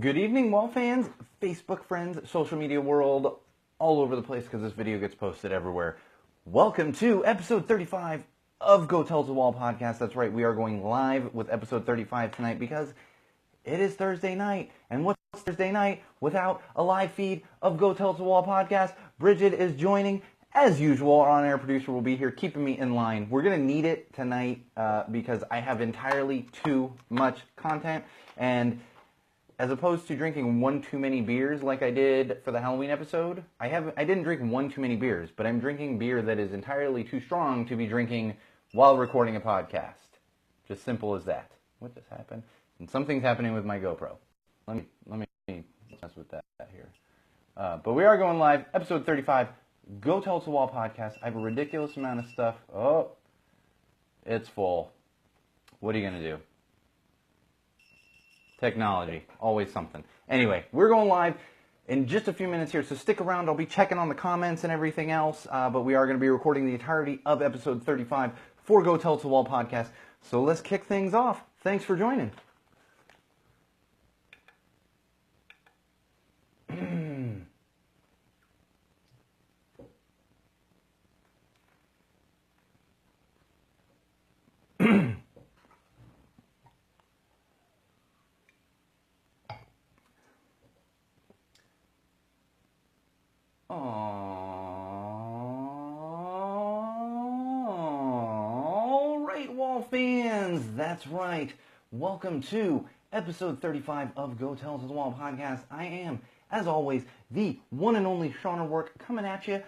Good evening, Wall fans, Facebook friends, social media world, all over the place because this video gets posted everywhere. Welcome to episode 35 of Go Tell the Wall podcast. That's right, we are going live with episode 35 tonight because it is Thursday night. And what's Thursday night without a live feed of Go Tell the Wall podcast? Bridget is joining. As usual, our on-air producer will be here keeping me in line. We're going to need it tonight because I have entirely too much content. And as opposed to drinking one too many beers like I did for the Halloween episode, I didn't drink one too many beers, but I'm drinking beer that is entirely too strong to be drinking while recording a podcast. Just simple as that. What just happened? And something's happening with my GoPro. Let me mess with that here. But we are going live, episode 35, Go Tell It to the Wall podcast. I have a ridiculous amount of stuff. Oh, it's full. What are you going to do? Technology, always something. Anyway, we're going live in just a few minutes here, so stick around. I'll be checking on the comments and everything else, but we are going to be recording the entirety of episode 35 for Go Tell It to the Wall podcast. So let's kick things off. Thanks for joining. All right, Wall fans, that's right. Welcome to episode 35 of Go Tell It to the Wall podcast. I am, as always, the one and only Sean O'Rourke coming at you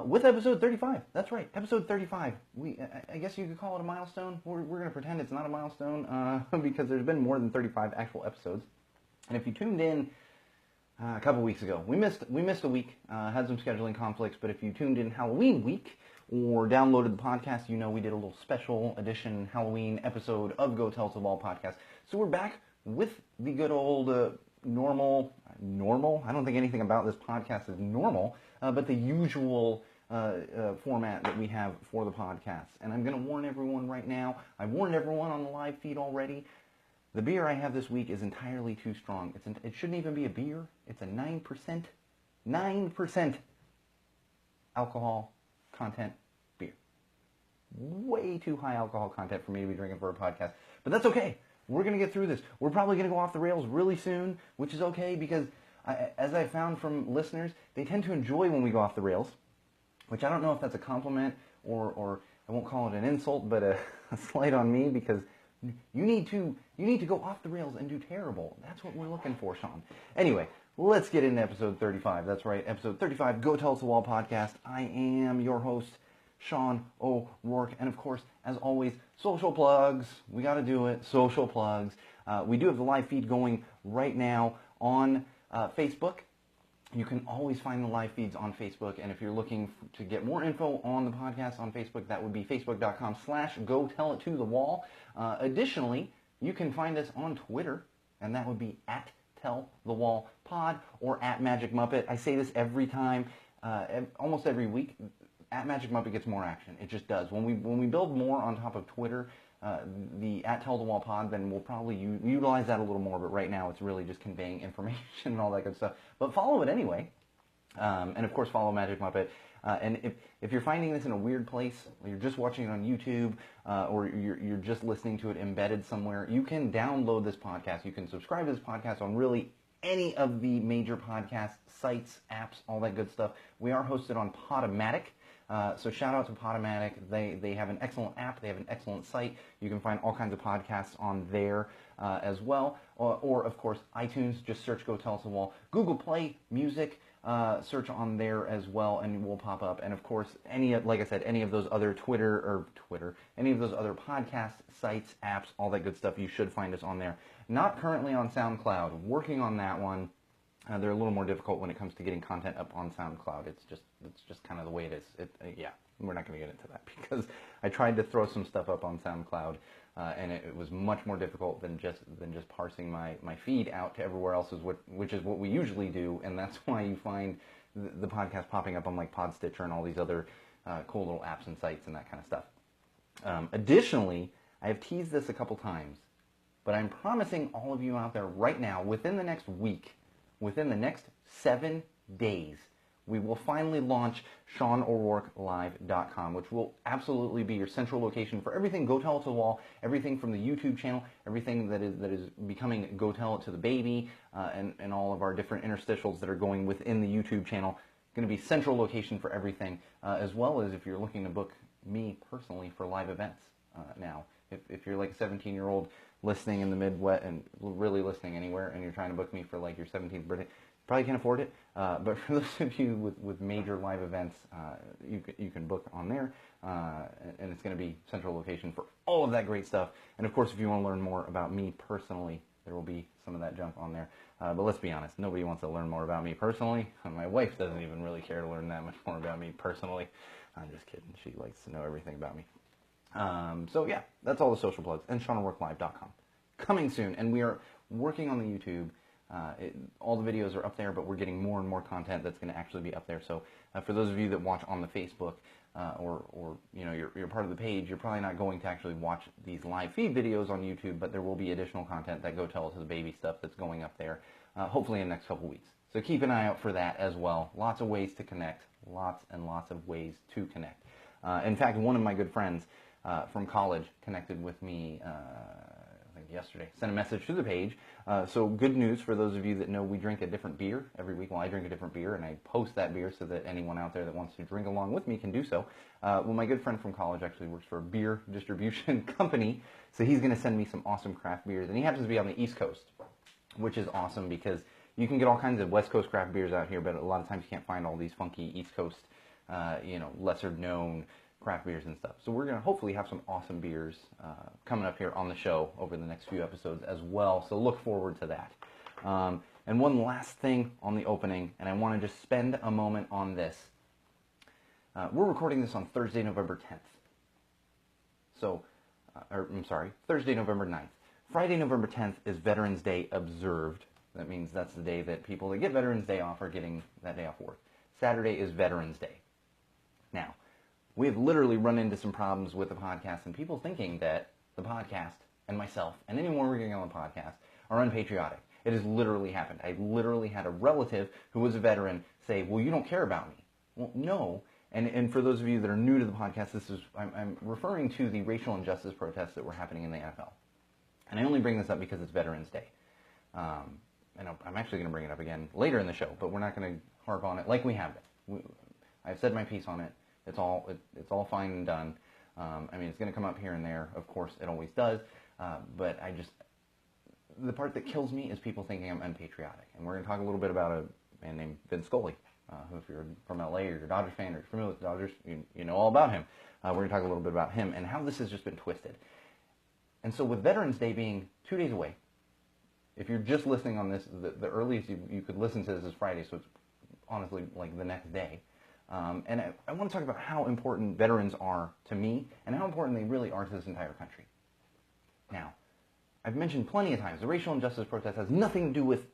with episode 35. That's right, episode 35. I guess you could call it a milestone. We're going to pretend it's not a milestone because there's been more than 35 actual episodes. And if you tuned in a couple weeks ago, we missed a week, had some scheduling conflicts, but if you tuned in Halloween week or downloaded the podcast, you know we did a little special edition Halloween episode of Go Tell It to the Wall podcast. So we're back with the good old normal, I don't think anything about this podcast is normal, but the usual format that we have for the podcast. And I'm going to warn everyone right now, I've warned everyone on the live feed already, the beer I have this week is entirely too strong. It shouldn't even be a beer. It's a 9% alcohol content beer. Way too high alcohol content for me to be drinking for a podcast. But that's okay. We're going to get through this. We're probably going to go off the rails really soon, which is okay because, as I found from listeners, they tend to enjoy when we go off the rails, which I don't know if that's a compliment or I won't call it an insult, but a slight on me because you need to go off the rails and do terrible. That's what we're looking for, Sean. Anyway, let's get into episode 35. That's right, episode 35, Go Tell It to the Wall podcast. I am your host, Sean O'Rourke. And of course, as always, social plugs. We got to do it. Social plugs. We do have the live feed going right now on Facebook. You can always find the live feeds on Facebook, and if you're looking to get more info on the podcast on Facebook, that would be facebook.com/GoTellItToTheWall. Additionally, you can find us on Twitter, and that would be @TellTheWallPod or @MagicMuppet. I say this every time, almost every week. @MagicMuppet gets more action. It just does. When we build more on top of Twitter, the @TellTheWallPod, then we'll probably utilize that a little more, but right now it's really just conveying information and all that good stuff. But follow it anyway. And of course follow Magic Muppet. And if you're finding this in a weird place, or you're just watching it on YouTube, or you're just listening to it embedded somewhere, you can download this podcast. You can subscribe to this podcast on really any of the major podcast sites, apps, all that good stuff. We are hosted on Podomatic. So shout out to Podomatic. They have an excellent app. They have an excellent site. You can find all kinds of podcasts on there as well. Or of course, iTunes. Just search Go Tell It to the Wall. Google Play Music. Search on there as well, and we'll pop up. And of course, like I said, any of those other any of those other podcast sites, apps, all that good stuff. You should find us on there. Not currently on SoundCloud. Working on that one. They're a little more difficult when it comes to getting content up on SoundCloud. It's just kind of the way it is. Yeah, we're not going to get into that because I tried to throw some stuff up on SoundCloud, and it was much more difficult than just parsing my feed out to everywhere else, which is what we usually do, and that's why you find the podcast popping up on like Podstitcher and all these other cool little apps and sites and that kind of stuff. Additionally, I have teased this a couple times. But I'm promising all of you out there right now, within the next week, within the next 7 days, we will finally launch SeanO'RourkeLive.com, which will absolutely be your central location for everything Go Tell It to the Wall, everything from the YouTube channel, everything that is becoming Go Tell It to the Baby, and all of our different interstitials that are going within the YouTube channel. Going to be central location for everything, as well as if you're looking to book me personally for live events now. If you're like a 17-year-old listening in the Midwest and really listening anywhere, and you're trying to book me for like your 17th birthday, probably can't afford it. But for those of you with major live events, you can book on there, and it's going to be central location for all of that great stuff. And of course, if you want to learn more about me personally, there will be some of that junk on there. But let's be honest, nobody wants to learn more about me personally. My wife doesn't even really care to learn that much more about me personally. I'm just kidding. She likes to know everything about me. So yeah, that's all the social plugs. And SeanO'RourkeLive.com. Coming soon. And we are working on the YouTube. All the videos are up there, but we're getting more and more content that's going to actually be up there. So for those of you that watch on the Facebook, or you know, you're part of the page, you're probably not going to actually watch these live feed videos on YouTube, but there will be additional content that Go Tell It to the Baby stuff that's going up there, hopefully in the next couple weeks. So keep an eye out for that as well. Lots of ways to connect, lots and lots of ways to connect. In fact, one of my good friends from college connected with me I think yesterday, sent a message to the page. So good news for those of you that know we drink a different beer every week. Well, I drink a different beer, and I post that beer so that anyone out there that wants to drink along with me can do so. Well, my good friend from college actually works for a beer distribution company, so he's going to send me some awesome craft beers. And he happens to be on the East Coast, which is awesome because you can get all kinds of West Coast craft beers out here, but a lot of times you can't find all these funky East Coast, lesser known craft beers and stuff. So we're going to hopefully have some awesome beers coming up here on the show over the next few episodes as well. So look forward to that. And one last thing on the opening, and I want to just spend a moment on this. We're recording this on Thursday, November 10th. So, Thursday, November 9th. Friday, November 10th is Veterans Day observed. That means that's the day that people that get Veterans Day off are getting that day off work. Saturday is Veterans Day. Now, we have literally run into some problems with the podcast and people thinking that the podcast and myself and anyone working on the podcast are unpatriotic. It has literally happened. I literally had a relative who was a veteran say, well, you don't care about me. Well, no. And for those of you that are new to the podcast, I'm referring to the racial injustice protests that were happening in the NFL. And I only bring this up because it's Veterans Day. And I'm actually going to bring it up again later in the show, but we're not going to harp on it like we have been. I've said my piece on it. It's all fine and done. I mean, it's going to come up here and there. Of course, it always does. But the part that kills me is people thinking I'm unpatriotic. And we're going to talk a little bit about a man named Vin Scully, who, if you're from LA or you're a Dodgers fan or you're familiar with the Dodgers, you know all about him. We're going to talk a little bit about him and how this has just been twisted. And so with Veterans Day being 2 days away, if you're just listening on this, the earliest you could listen to this is Friday, so it's honestly like the next day. And I want to talk about how important veterans are to me and how important they really are to this entire country. Now, I've mentioned plenty of times, the racial injustice protest has nothing to do with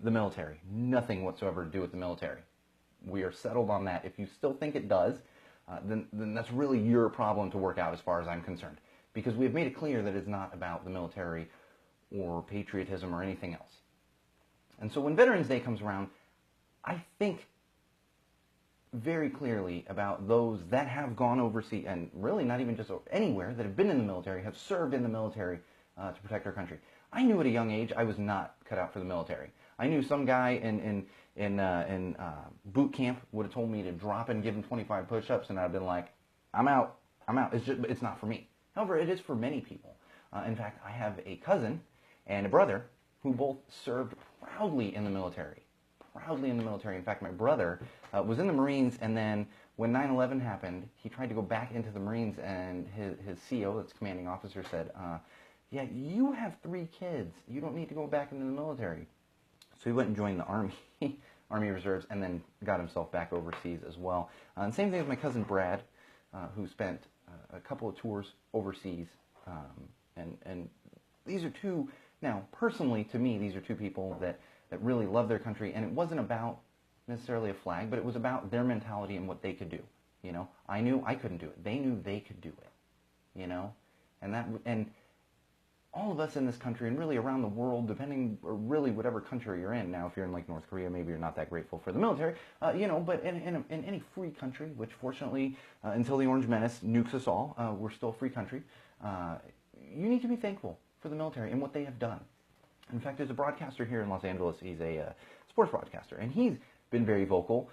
the military. Nothing whatsoever to do with the military. We are settled on that. If you still think it does, then that's really your problem to work out as far as I'm concerned. Because we have made it clear that it's not about the military or patriotism or anything else. And so when Veterans Day comes around, I think very clearly about those that have gone overseas, and really not even just anywhere, that have been in the military, have served in the military to protect our country. I knew at a young age I was not cut out for the military. I knew some guy in boot camp would have told me to drop and give him 25 push-ups, and I'd been like, I'm out. It's not for me. However, it is for many people. In fact, I have a cousin and a brother who both served proudly in the military. In fact, my brother was in the Marines, and then when 9/11 happened, he tried to go back into the Marines, and his CO, that's commanding officer, said, yeah, you have 3 kids. You don't need to go back into the military. So he went and joined the Army, Army Reserves, and then got himself back overseas as well. And same thing with my cousin Brad, who spent a couple of tours overseas. And these are two, now personally to me, these are two people that really love their country, and it wasn't about necessarily a flag, but it was about their mentality and what they could do. You know, I knew I couldn't do it. They knew they could do it. You know, and all of us in this country and really around the world, depending, or really whatever country you're in. Now, if you're in like North Korea, maybe you're not that grateful for the military, but in any free country, which fortunately, until the Orange Menace nukes us all, we're still a free country, you need to be thankful for the military and what they have done. In fact, there's a broadcaster here in Los Angeles. He's a sports broadcaster, and he's been very vocal.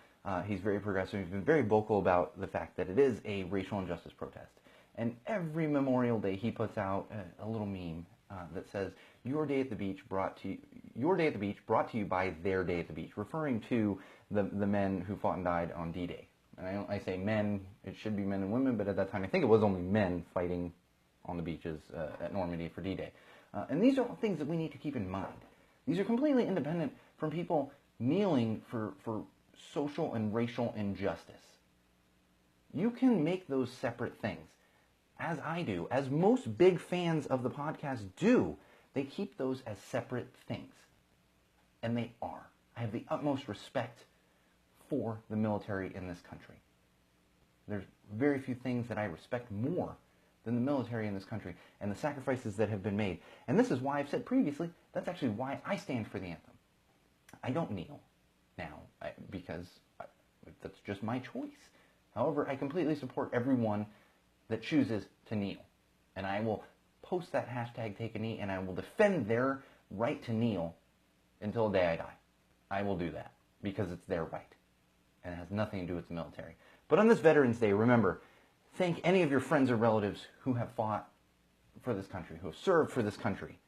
He's very progressive. He's been very vocal about the fact that it is a racial injustice protest. And every Memorial Day, he puts out a little meme that says, "Your day at the beach brought to you by their day at the beach," referring to the men who fought and died on D-Day. And I say men; it should be men and women, but at that time, I think it was only men fighting on the beaches at Normandy for D-Day. And these are all things that we need to keep in mind. These are completely independent from people kneeling for social and racial injustice. You can make those separate things, as I do, as most big fans of the podcast do. They keep those as separate things. And they are. I have the utmost respect for the military in this country. There's very few things that I respect more than the military in this country and the sacrifices that have been made. And this is why I've said previously, that's actually why I stand for the anthem. I don't kneel now because that's just my choice. However, I completely support everyone that chooses to kneel. And I will post that hashtag take a knee, and I will defend their right to kneel until the day I die. I will do that because it's their right. And it has nothing to do with the military. But on this Veterans Day, remember, thank any of your friends or relatives who have fought for this country, who have served for this country,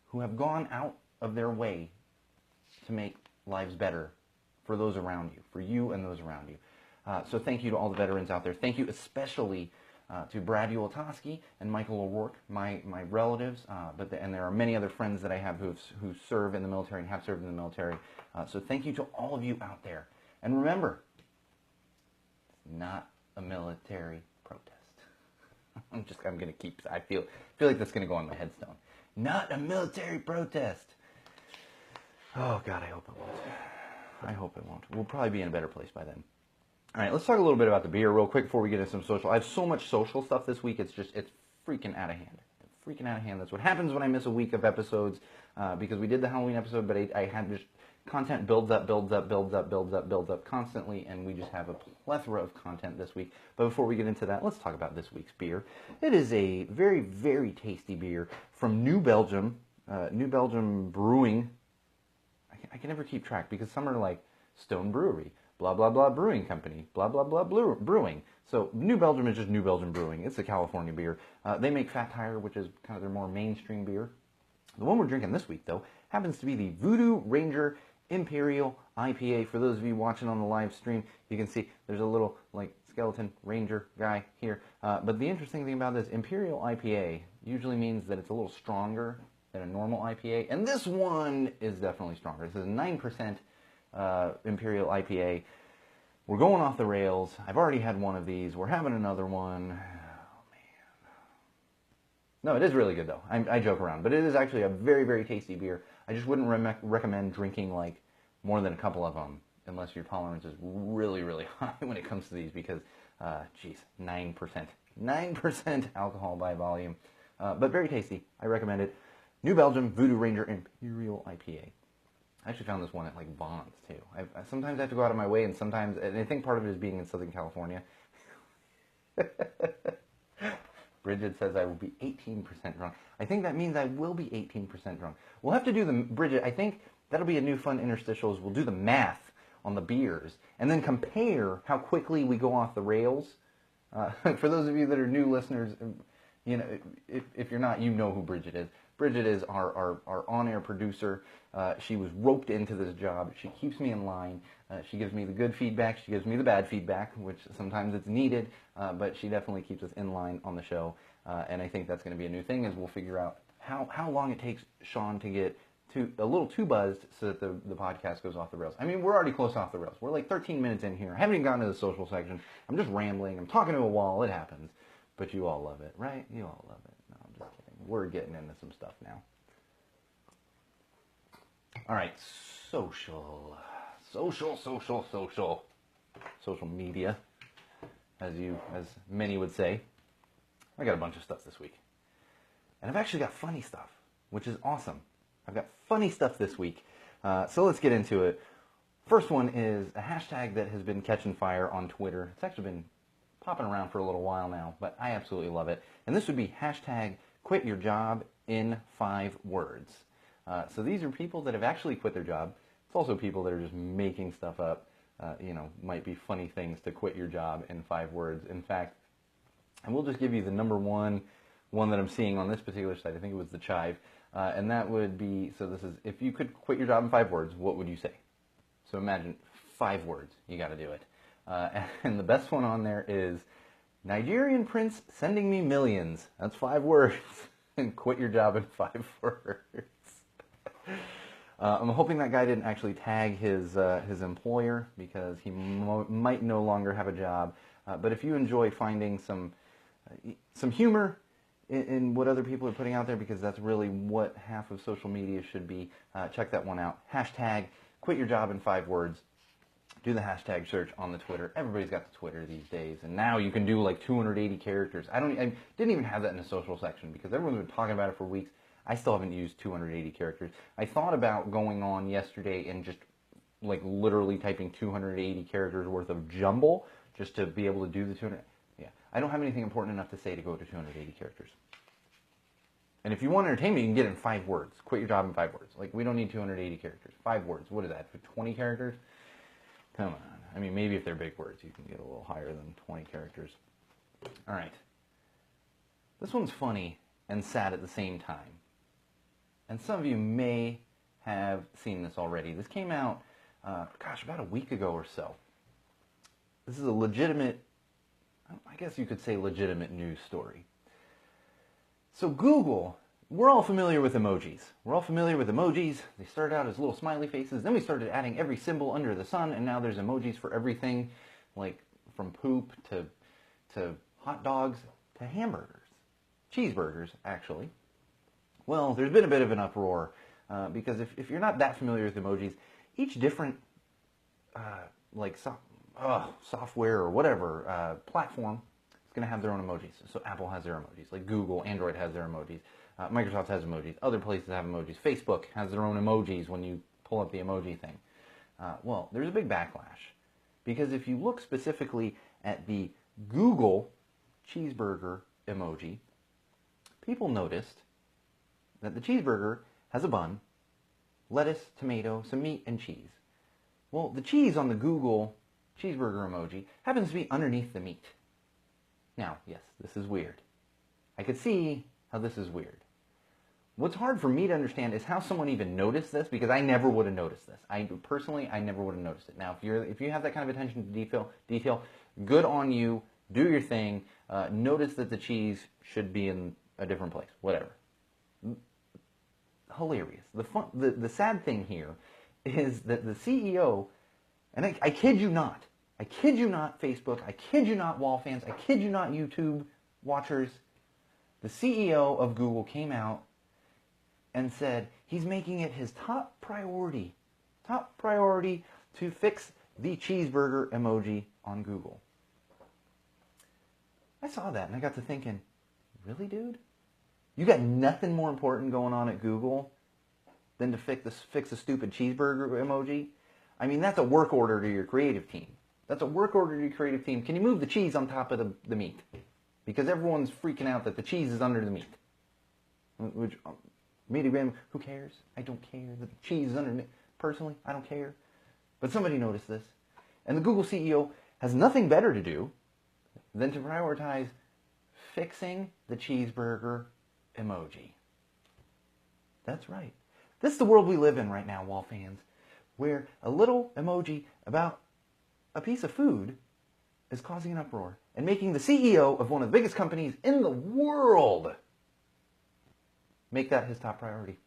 who have gone out of their way to make lives better for those around you, for you and those around you. So thank you to all the veterans out there. Thank you especially to Brad Ulatowski and Michael O'Rourke, my relatives, and there are many other friends that I have who serve in the military and have served in the military. So thank you to all of you out there. And remember, it's not a military protest. I'm going to keep, I feel like that's going to go on my headstone. Not a military protest. Oh God, I hope it won't. I hope it won't. We'll probably be in a better place by then. All right, let's talk a little bit about the beer real quick before we get into some social. I have so much social stuff this week, it's freaking out of hand. Freaking out of hand. That's what happens when I miss a week of episodes, because we did the Halloween episode, but I had just content builds up constantly, and we just have a plethora of content this week. But before we get into that, let's talk about this week's beer. It is a very, very tasty beer from New Belgium Brewing. I can never keep track because some are like Stone Brewery, blah, blah, blah Brewing Company, blah, blah, blah Brewing. So New Belgium is just New Belgium Brewing. It's a California beer. They make Fat Tire, which is kind of their more mainstream beer. The one we're drinking this week, though, happens to be the Voodoo Ranger Imperial IPA. For those of you watching on the live stream, you can see there's a little like skeleton ranger guy here. But the interesting thing about this Imperial IPA usually means that it's a little stronger than a normal IPA. And this one is definitely stronger. This is a 9% Imperial IPA. We're going off the rails. I've already had one of these. We're having another one. Oh, man. No, it is really good, though. I joke around. But it is actually a very, very tasty beer. I just wouldn't recommend drinking, like, more than a couple of them unless your tolerance is really, really high when it comes to these because, 9%. 9% alcohol by volume. But very tasty. I recommend it. New Belgium Voodoo Ranger Imperial IPA. I actually found this one at like Vons too. Sometimes I have to go out of my way, and sometimes, and I think part of it is being in Southern California. Bridget says I will be 18% drunk. I think that means I will be 18% drunk. We'll have to do Bridget, I think that'll be a new fun interstitials. We'll do the math on the beers and then compare how quickly we go off the rails. For those of you that are new listeners, you know, if you're not, you know who Bridget is. Bridget is our on-air producer. She was roped into this job. She keeps me in line. She gives me the good feedback. She gives me the bad feedback, which sometimes it's needed, but she definitely keeps us in line on the show. And I think that's going to be a new thing, is we'll figure out how long it takes Sean to get a little too buzzed so that the podcast goes off the rails. I mean, we're already close off the rails. We're like 13 minutes in here. I haven't even gotten to the social section. I'm just rambling. I'm talking to a wall. It happens. But you all love it, right? You all love it. No, I'm just kidding. We're getting into some stuff now. All right, social media, as many would say. I got a bunch of stuff this week. And I've actually got funny stuff, which is awesome. I've got funny stuff this week. So let's get into it. First one is a hashtag that has been catching fire on Twitter. It's actually been popping around for a little while now, but I absolutely love it. And this would be hashtag quit your job in 5 words. So these are people that have actually quit their job. It's also people that are just making stuff up. Might be funny things to quit your job in 5 words. In fact, and we'll just give you the number one that I'm seeing on this particular site. I think it was the Chive. And that would be, so this is, if you could quit your job in 5 words, what would you say? So imagine 5 words. You got to do it. And the best one on there is, Nigerian prince sending me millions. That's 5 words. And quit your job in 5 words. I'm hoping that guy didn't actually tag his employer, because he might no longer have a job. But if you enjoy finding some humor in what other people are putting out there, because that's really what half of social media should be, check that one out. Hashtag quit your job in 5 words. Do the hashtag search on the Twitter. Everybody's got the Twitter these days, and now you can do like 280 characters. I didn't even have that in the social section, because everyone's been talking about it for weeks. I still haven't used 280 characters. I thought about going on yesterday and just like literally typing 280 characters worth of jumble just to be able to do the 200. Yeah, I don't have anything important enough to say to go to 280 characters. And if you want entertainment, you can get it in 5 words. Quit your job in 5 words. Like, we don't need 280 characters. 5 words. What is that? For 20 characters? Come on. I mean, maybe if they're big words, you can get a little higher than 20 characters. All right. This one's funny and sad at the same time. And some of you may have seen this already. This came out, about a week ago or so. This is a legitimate, I guess you could say legitimate news story. So Google, we're all familiar with emojis. We're all familiar with emojis. They started out as little smiley faces. Then we started adding every symbol under the sun, and now there's emojis for everything, like from poop to hot dogs to hamburgers. Cheeseburgers, actually. Well, there's been a bit of an uproar, because if you're not that familiar with emojis, each different software or whatever platform is going to have their own emojis. So Apple has their emojis, like Google, Android has their emojis, Microsoft has emojis, other places have emojis, Facebook has their own emojis when you pull up the emoji thing. Well, there's a big backlash, because if you look specifically at the Google cheeseburger emoji, people noticed that the cheeseburger has a bun, lettuce, tomato, some meat, and cheese. Well, the cheese on the Google cheeseburger emoji happens to be underneath the meat. Now, yes, this is weird. I could see how this is weird. What's hard for me to understand is how someone even noticed this, because I never would have noticed this. I never would have noticed it. Now, if you have that kind of attention to detail, good on you. Do your thing. Notice that the cheese should be in a different place. Whatever. Hilarious. The sad thing here is that the CEO, and I kid you not, Facebook, I kid you not, Wall fans, I kid you not, YouTube watchers, the CEO of Google came out and said he's making it his top priority to fix the cheeseburger emoji on Google. I saw that and I got to thinking, really, dude? You got nothing more important going on at Google than to fix a stupid cheeseburger emoji? I mean, that's a work order to your creative team. That's a work order to your creative team. Can you move the cheese on top of the meat? Because everyone's freaking out that the cheese is under the meat. Which, who cares? I don't care that the cheese is under. Personally, I don't care. But somebody noticed this. And the Google CEO has nothing better to do than to prioritize fixing the cheeseburger emoji. That's right. This is the world we live in right now, Wall fans, where a little emoji about a piece of food is causing an uproar and making the CEO of one of the biggest companies in the world make that his top priority.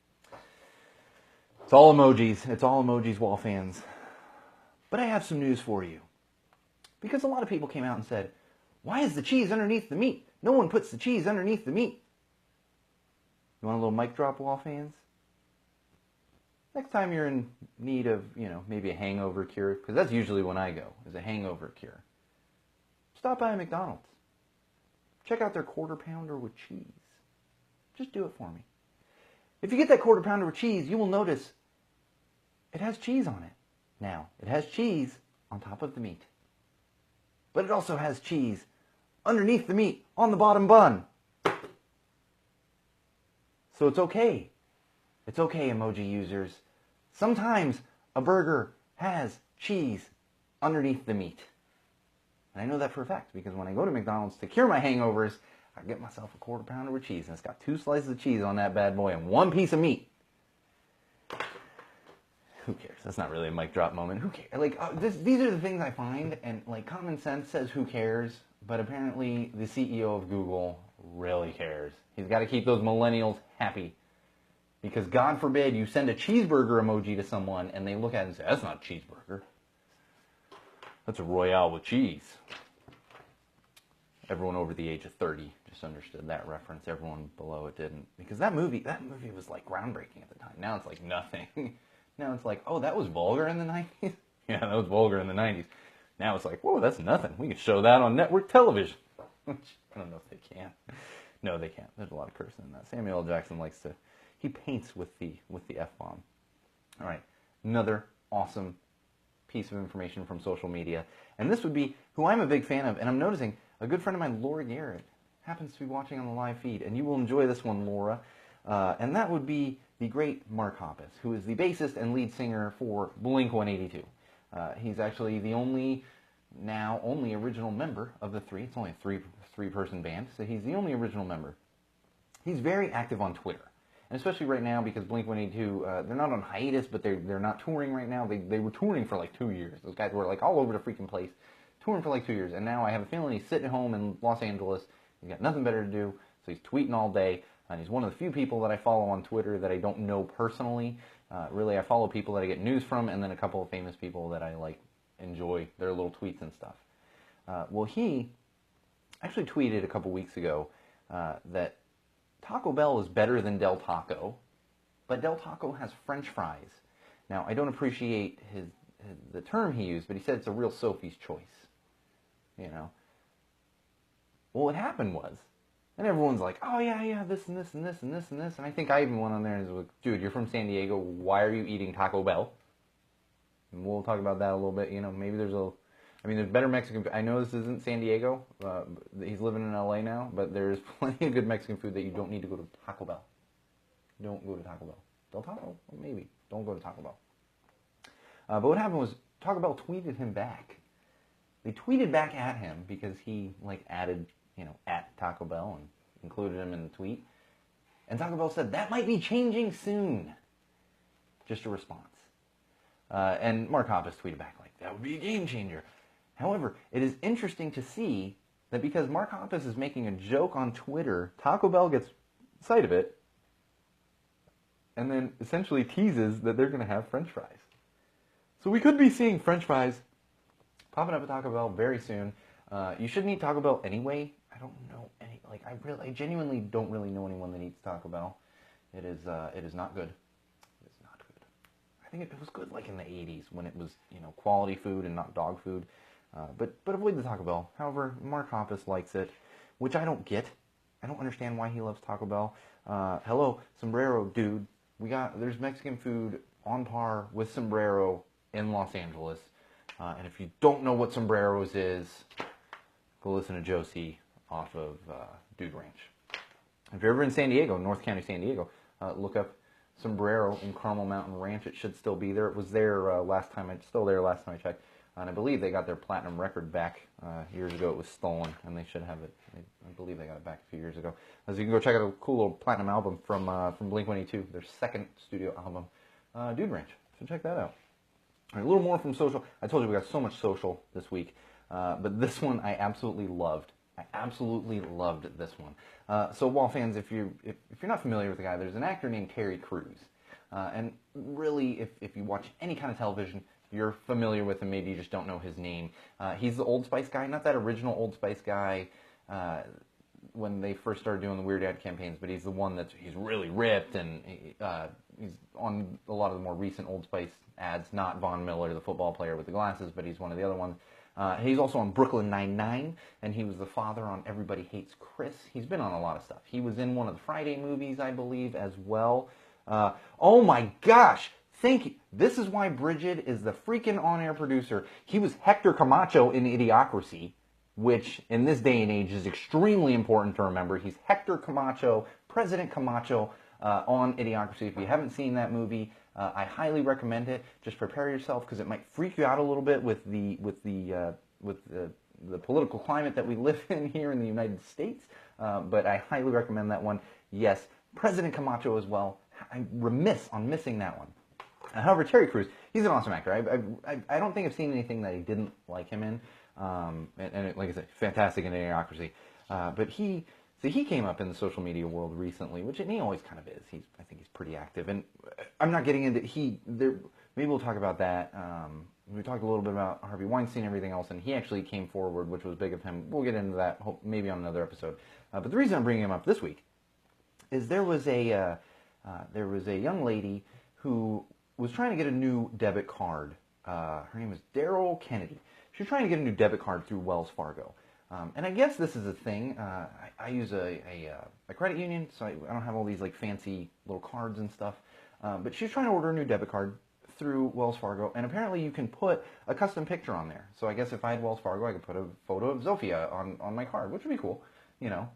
It's all emojis. It's all emojis, Wall fans. But I have some news for you. Because a lot of people came out and said, why is the cheese underneath the meat? No one puts the cheese underneath the meat. You want a little mic drop, Wall fans? Next time you're in need of, maybe a hangover cure, because that's usually when I go, is a hangover cure. Stop by a McDonald's. Check out their Quarter Pounder with cheese. Just do it for me. If you get that quarter pounder with cheese, you will notice it has cheese on it. Now, it has cheese on top of the meat. But it also has cheese underneath the meat on the bottom bun. So it's okay. It's okay, emoji users. Sometimes a burger has cheese underneath the meat. And I know that for a fact because when I go to McDonald's to cure my hangovers, I get myself a quarter pounder with cheese, and it's got 2 slices of cheese on that bad boy and 1 piece of meat. Who cares? That's not really a mic drop moment. Who cares? Like, these are the things I find, and like common sense says who cares, but apparently the CEO of Google really cares. He's got to keep those millennials happy. Because God forbid you send a cheeseburger emoji to someone and they look at it and say, that's not a cheeseburger. That's a Royale with cheese. Everyone over the age of 30 just understood that reference. Everyone below it didn't. Because that movie was like groundbreaking at the time. Now it's like nothing. Now it's like, oh, that was vulgar in the 90s? Yeah, that was vulgar in the 90s. Now it's like, whoa, that's nothing. We can show that on network television. Which, I don't know if they can. No, they can't. There's a lot of cursing in that. Samuel L. Jackson likes to, he paints with the F-bomb. All right, another awesome piece of information from social media. And this would be who I'm a big fan of, and I'm noticing a good friend of mine, Laura Garrett, happens to be watching on the live feed, and you will enjoy this one, Laura. And that would be the great Mark Hoppus, who is the bassist and lead singer for Blink-182. He's actually the only original member of the three. It's only a three-person band, so he's the only original member. He's very active on Twitter, and especially right now because Blink-182, they're not on hiatus, but they're not touring right now. They were touring for like 2 years. Those guys were like all over the freaking place, touring for like 2 years, and now I have a feeling he's sitting at home in Los Angeles. He's got nothing better to do, so he's tweeting all day. And he's one of the few people that I follow on Twitter that I don't know personally. Really, I follow people that I get news from, and then a couple of famous people that I like enjoy their little tweets and stuff. Well, he actually tweeted a couple weeks ago that Taco Bell is better than Del Taco, but Del Taco has French fries. Now, I don't appreciate the term he used, but he said it's a real Sophie's choice. You know. Well, what happened was, and everyone's like, oh, yeah, this and this and this and this and this. And I think I even went on there and was like, dude, you're from San Diego. Why are you eating Taco Bell? And we'll talk about that a little bit. You know, maybe there's better Mexican food. I know this isn't San Diego. He's living in LA now. But there's plenty of good Mexican food that you don't need to go to Taco Bell. Don't go to Taco Bell. Del Taco? Maybe. Don't go to Taco Bell. But what happened was Taco Bell tweeted him back. They tweeted back at him because he, like, added, at Taco Bell and included him in the tweet. And Taco Bell said, that might be changing soon. Just a response. And Mark Hoppus tweeted back like, that would be a game changer. However, it is interesting to see that because Mark Hoppus is making a joke on Twitter, Taco Bell gets sight of it and then essentially teases that they're going to have French fries. So we could be seeing French fries popping up at Taco Bell very soon. You shouldn't eat Taco Bell anyway. I don't know any, I genuinely don't really know anyone that eats Taco Bell. It is not good. It is not good. I think it was good like in the 80s when it was, quality food and not dog food. But avoid the Taco Bell. However, Mark Hoppus likes it, which I don't get. I don't understand why he loves Taco Bell. Hello, Sombrero dude. There's Mexican food on par with Sombrero in Los Angeles. And if you don't know what Sombreros is, go listen to Josie off of Dude Ranch. If you're ever in San Diego, North County, San Diego, look up Sombrero in Carmel Mountain Ranch. It should still be there. It was there last time I checked. And I believe they got their platinum record back years ago. It was stolen, and they should have it. I believe they got it back a few years ago. So you can go check out a cool little platinum album from Blink-182, their second studio album, Dude Ranch. So check that out. All right, a little more from social. I told you we got so much social this week, but this one I absolutely loved. I absolutely loved this one. So, Wall fans, if you're not familiar with the guy, there's an actor named Terry Crews, and really, if you watch any kind of television, you're familiar with him. Maybe you just don't know his name. He's the Old Spice guy, not that original Old Spice guy when they first started doing the Weird Ad campaigns, but he's the one he's really ripped, and he's on a lot of the more recent Old Spice ads. Not Von Miller, the football player with the glasses, but he's one of the other ones. He's also on Brooklyn Nine-Nine, and he was the father on Everybody Hates Chris. He's been on a lot of stuff. He was in one of the Friday movies, I believe, as well. Oh my gosh! Thank you. This is why Bridget is the freaking on-air producer. He was Hector Camacho in Idiocracy, which in this day and age is extremely important to remember. He's Hector Camacho, President Camacho, on Idiocracy. If you haven't seen that movie, I highly recommend it. Just prepare yourself because it might freak you out a little bit with the political climate that we live in here in the United States. But I highly recommend that one. Yes, President Camacho as well. I'm remiss on missing that one. However, Terry Crews, he's an awesome actor. I don't think I've seen anything that I didn't like him in. Like I said, fantastic in Idiocracy. But he came up in the social media world recently, which he always kind of is. I think he's pretty active. And I'm not getting into maybe we'll talk about that. We talked a little bit about Harvey Weinstein and everything else, and he actually came forward, which was big of him. We'll get into that maybe on another episode. But the reason I'm bringing him up this week is there was a young lady who was trying to get a new debit card. Her name was Daryl Kennedy. She was trying to get a new debit card through Wells Fargo. And I guess this is a thing. I use a credit union, so I don't have all these like fancy little cards and stuff. But she was trying to order a new debit card through Wells Fargo, and apparently you can put a custom picture on there. So I guess if I had Wells Fargo, I could put a photo of Zofia on my card, which would be cool, you know.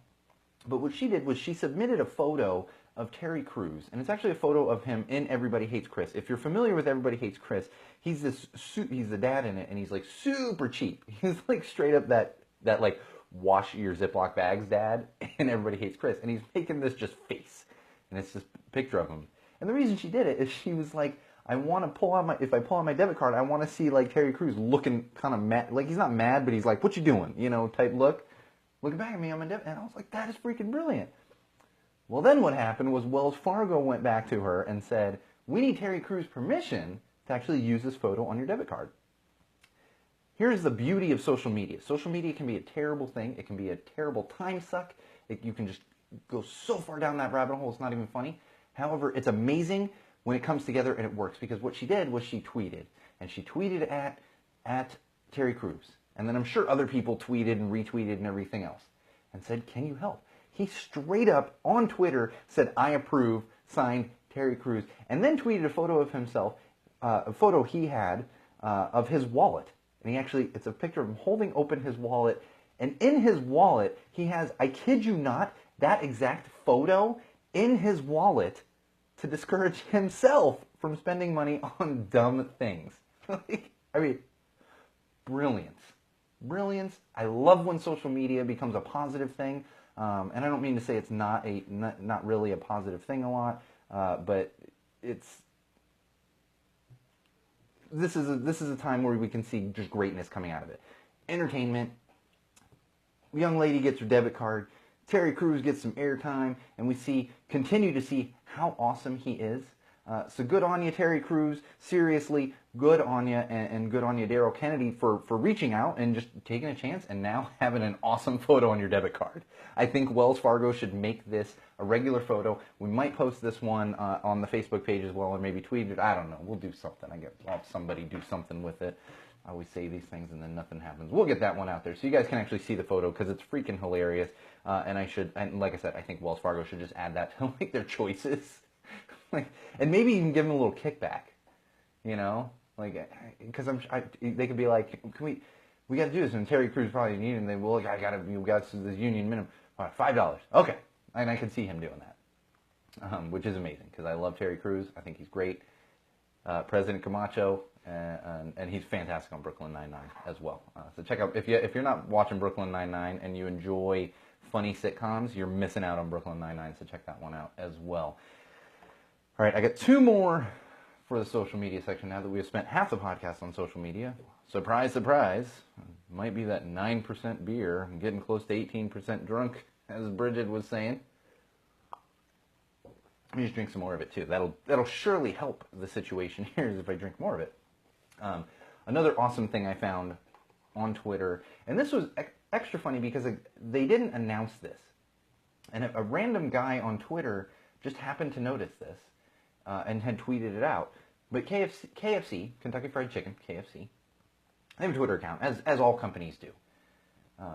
But what she did was she submitted a photo of Terry Crews, and it's actually a photo of him in Everybody Hates Chris. If you're familiar with Everybody Hates Chris, he's the dad in it, and he's like super cheap. He's like straight up that like wash your Ziploc bags dad, and Everybody Hates Chris, and he's making this just face, and it's just a picture of him. And the reason she did it is she was like, I want to if I pull out my debit card, I want to see like Terry Crews looking kind of mad, like he's not mad, but he's like, what you doing, you know, type look, looking back at me on my debit, and I was like, that is freaking brilliant. Well, then what happened was Wells Fargo went back to her and said, we need Terry Crews' permission to actually use this photo on your debit card. Here's the beauty of social media. Social media can be a terrible thing. It can be a terrible time suck. You can just go so far down that rabbit hole, it's not even funny. However, it's amazing when it comes together and it works, because what she did was she tweeted. And she tweeted at Terry Crews. And then I'm sure other people tweeted and retweeted and everything else. And said, can you help? He straight up on Twitter said, I approve, signed Terry Crews, and then tweeted a photo of himself, a photo he had of his wallet. And it's a picture of him holding open his wallet, and in his wallet, he has, I kid you not, that exact photo in his wallet to discourage himself from spending money on dumb things. I mean, brilliance. Brilliance. I love when social media becomes a positive thing. And I don't mean to say it's not really a positive thing a lot, but this is a time where we can see just greatness coming out of it. Entertainment. Young lady gets her debit card. Terry Crews gets some airtime, and we continue to see how awesome he is. So good on you, Terry Crews. Seriously, good on you, and good on you, Daryl Kennedy, for reaching out and just taking a chance and now having an awesome photo on your debit card. I think Wells Fargo should make this a regular photo. We might post this one on the Facebook page as well, or maybe tweet it. I don't know. We'll do something. I'll have somebody do something with it. I always say these things and then nothing happens. We'll get that one out there so you guys can actually see the photo, because it's freaking hilarious. And like I said, I think Wells Fargo should just add that to like their choices. And maybe even give them a little kickback, you know, like, because they could be like, we got to do this, and Terry Crews probably needed, and they will, we got this union minimum, all right, $5, okay, and I could see him doing that, which is amazing, because I love Terry Crews. I think he's great. President Camacho, and he's fantastic on Brooklyn Nine-Nine as well. So check out, if you're not watching Brooklyn Nine-Nine and you enjoy funny sitcoms, you're missing out on Brooklyn Nine-Nine, so check that one out as well. All right, I got two more for the social media section now that we have spent half the podcast on social media. Surprise, surprise, might be that 9% beer. I'm getting close to 18% drunk, as Bridget was saying. Let me just drink some more of it, too. That'll surely help the situation here is if I drink more of it. Another awesome thing I found on Twitter, and this was extra funny because they didn't announce this. And a random guy on Twitter just happened to notice this. And had tweeted it out. But KFC, Kentucky Fried Chicken, KFC, They have a Twitter account, as all companies do.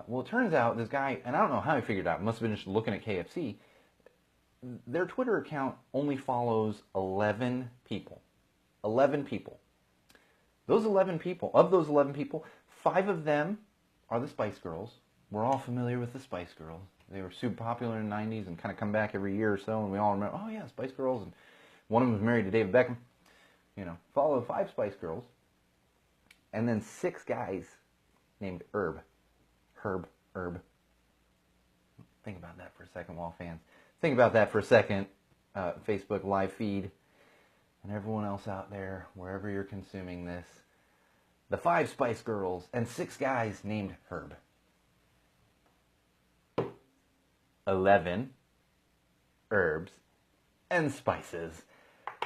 Well, it turns out this guy, and I don't know how he figured it out, must have been just looking at KFC, their Twitter account only follows 11 people. 11 people. Of those 11 people, 5 of them are the Spice Girls. We're all familiar with the Spice Girls. They were super popular in the 90s and kind of come back every year or so, and we all remember, oh yeah, Spice Girls, and one of them was married to David Beckham. Follow 5 Spice Girls, and then 6 guys named Herb. Think about that for a second, Wall fans. Think about that for a second, Facebook live feed, and everyone else out there, wherever you're consuming this. The 5 Spice Girls and 6 guys named Herb. 11 herbs and spices.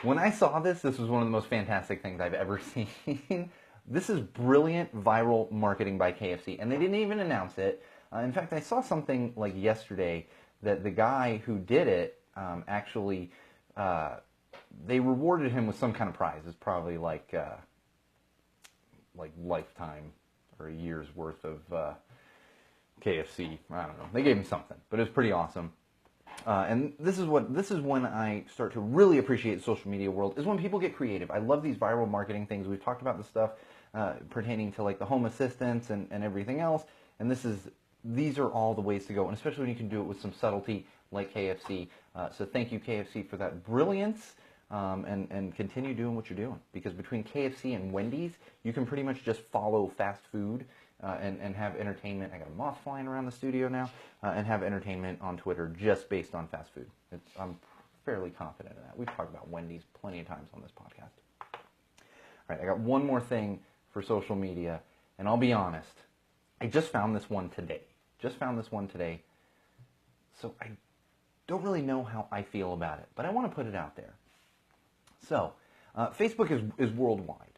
When I saw this was one of the most fantastic things I've ever seen. This is brilliant viral marketing by KFC, and they didn't even announce it. In fact, I saw something like yesterday that the guy who did it actually, they rewarded him with some kind of prize. It's probably like lifetime or a year's worth of KFC. I don't know. They gave him something, but it was pretty awesome. And this is when I start to really appreciate the social media world, is when people get creative. I love these viral marketing things. We've talked about the stuff pertaining to like the home assistants and everything else, and these are all the ways to go, and especially when you can do it with some subtlety like KFC. So thank you, KFC, for that brilliance, and continue doing what you're doing, because between KFC and Wendy's, you can pretty much just follow fast food and have entertainment. I got a moth flying around the studio now, and have entertainment on Twitter just based on fast food. I'm fairly confident in that. We've talked about Wendy's plenty of times on this podcast. All right, I got one more thing for social media, and I'll be honest, I just found this one today. So I don't really know how I feel about it, but I want to put it out there. So, Facebook is worldwide.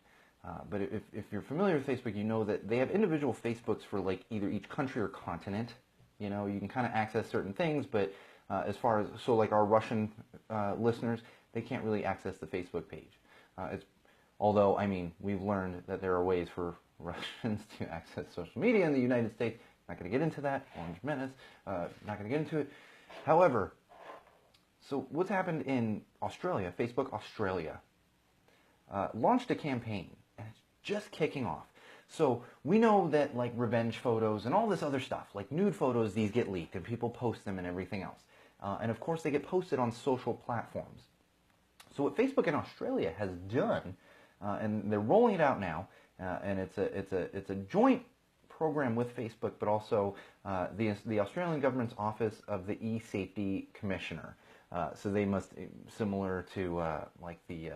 But if you're familiar with Facebook, you know that they have individual Facebooks for like either each country or continent. You can kind of access certain things, but as far as, so like our Russian listeners, they can't really access the Facebook page. Although, I mean, we've learned that there are ways for Russians to access social media in the United States. Not going to get into that. Orange Menace. Not going to get into it. However, so what's happened in Australia, Facebook Australia, launched a campaign, and it's just kicking off. So we know that like revenge photos and all this other stuff, like nude photos, these get leaked and people post them and everything else. And of course they get posted on social platforms. So what Facebook in Australia has done, and they're rolling it out now, and it's a joint program with Facebook, but also the Australian government's Office of the E-Safety Commissioner. So they must, similar to like the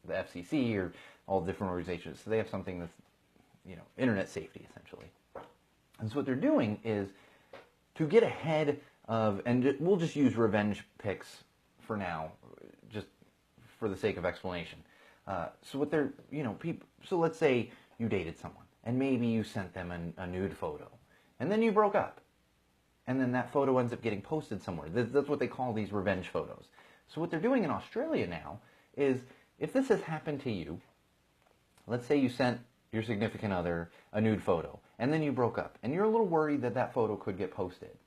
FCC or all different organizations, so they have something that's, internet safety essentially. And so what they're doing is to get ahead of, and we'll just use revenge pics for now, just for the sake of explanation. So what they're, so let's say you dated someone, and maybe you sent them a nude photo, and then you broke up. And then that photo ends up getting posted somewhere. That's what they call these revenge photos. So what they're doing in Australia now is, if this has happened to you, let's say you sent your significant other a nude photo, and then you broke up, and you're a little worried that that photo could get posted.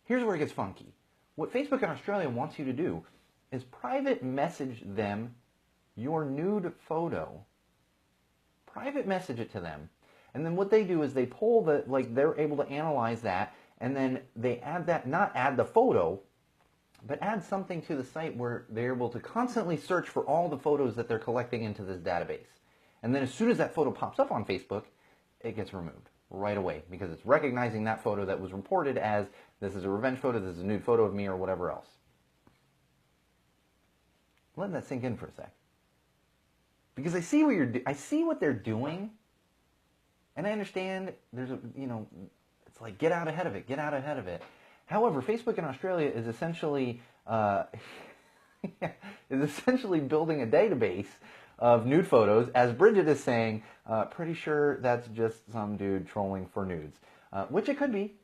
Here's where it gets funky. What Facebook in Australia wants you to do is private message them your nude photo. Private message it to them. And then what they do is they pull they're able to analyze that, and then they add that, not add the photo, but add something to the site where they're able to constantly search for all the photos that they're collecting into this database. And then as soon as that photo pops up on Facebook, it gets removed right away, because it's recognizing that photo that was reported as, this is a revenge photo, this is a nude photo of me, or whatever else. Let that sink in for a sec. Because I see what they're doing, and I understand there's it's like, get out ahead of it. However, Facebook in Australia is essentially building a database of nude photos, as Bridget is saying, pretty sure that's just some dude trolling for nudes. Which it could be,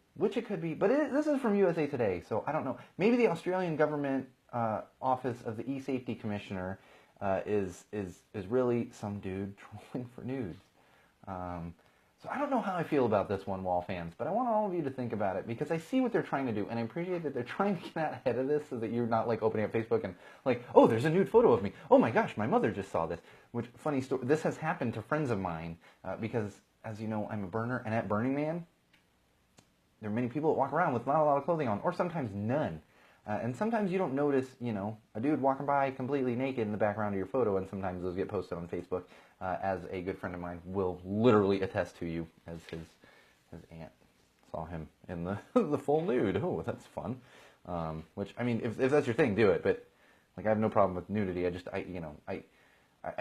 but this is from USA Today, so I don't know. Maybe the Australian government Office of the E-Safety Commissioner is really some dude trolling for nudes. So I don't know how I feel about this one, Wall fans, but I want all of you to think about it because I see what they're trying to do, and I appreciate that they're trying to get out ahead of this so that you're not like opening up Facebook and like, oh, there's a nude photo of me. Oh my gosh, my mother just saw this. Which, funny story, this has happened to friends of mine because, as you know, I'm a burner, and at Burning Man, there are many people that walk around with not a lot of clothing on, or sometimes none. And sometimes you don't notice, you know, a dude walking by completely naked in the background of your photo, and sometimes those get posted on Facebook, as a good friend of mine will literally attest to you, as his aunt saw him in the the full nude. Oh, that's fun. Which, I mean, if that's your thing, do it. But like, I have no problem with nudity. I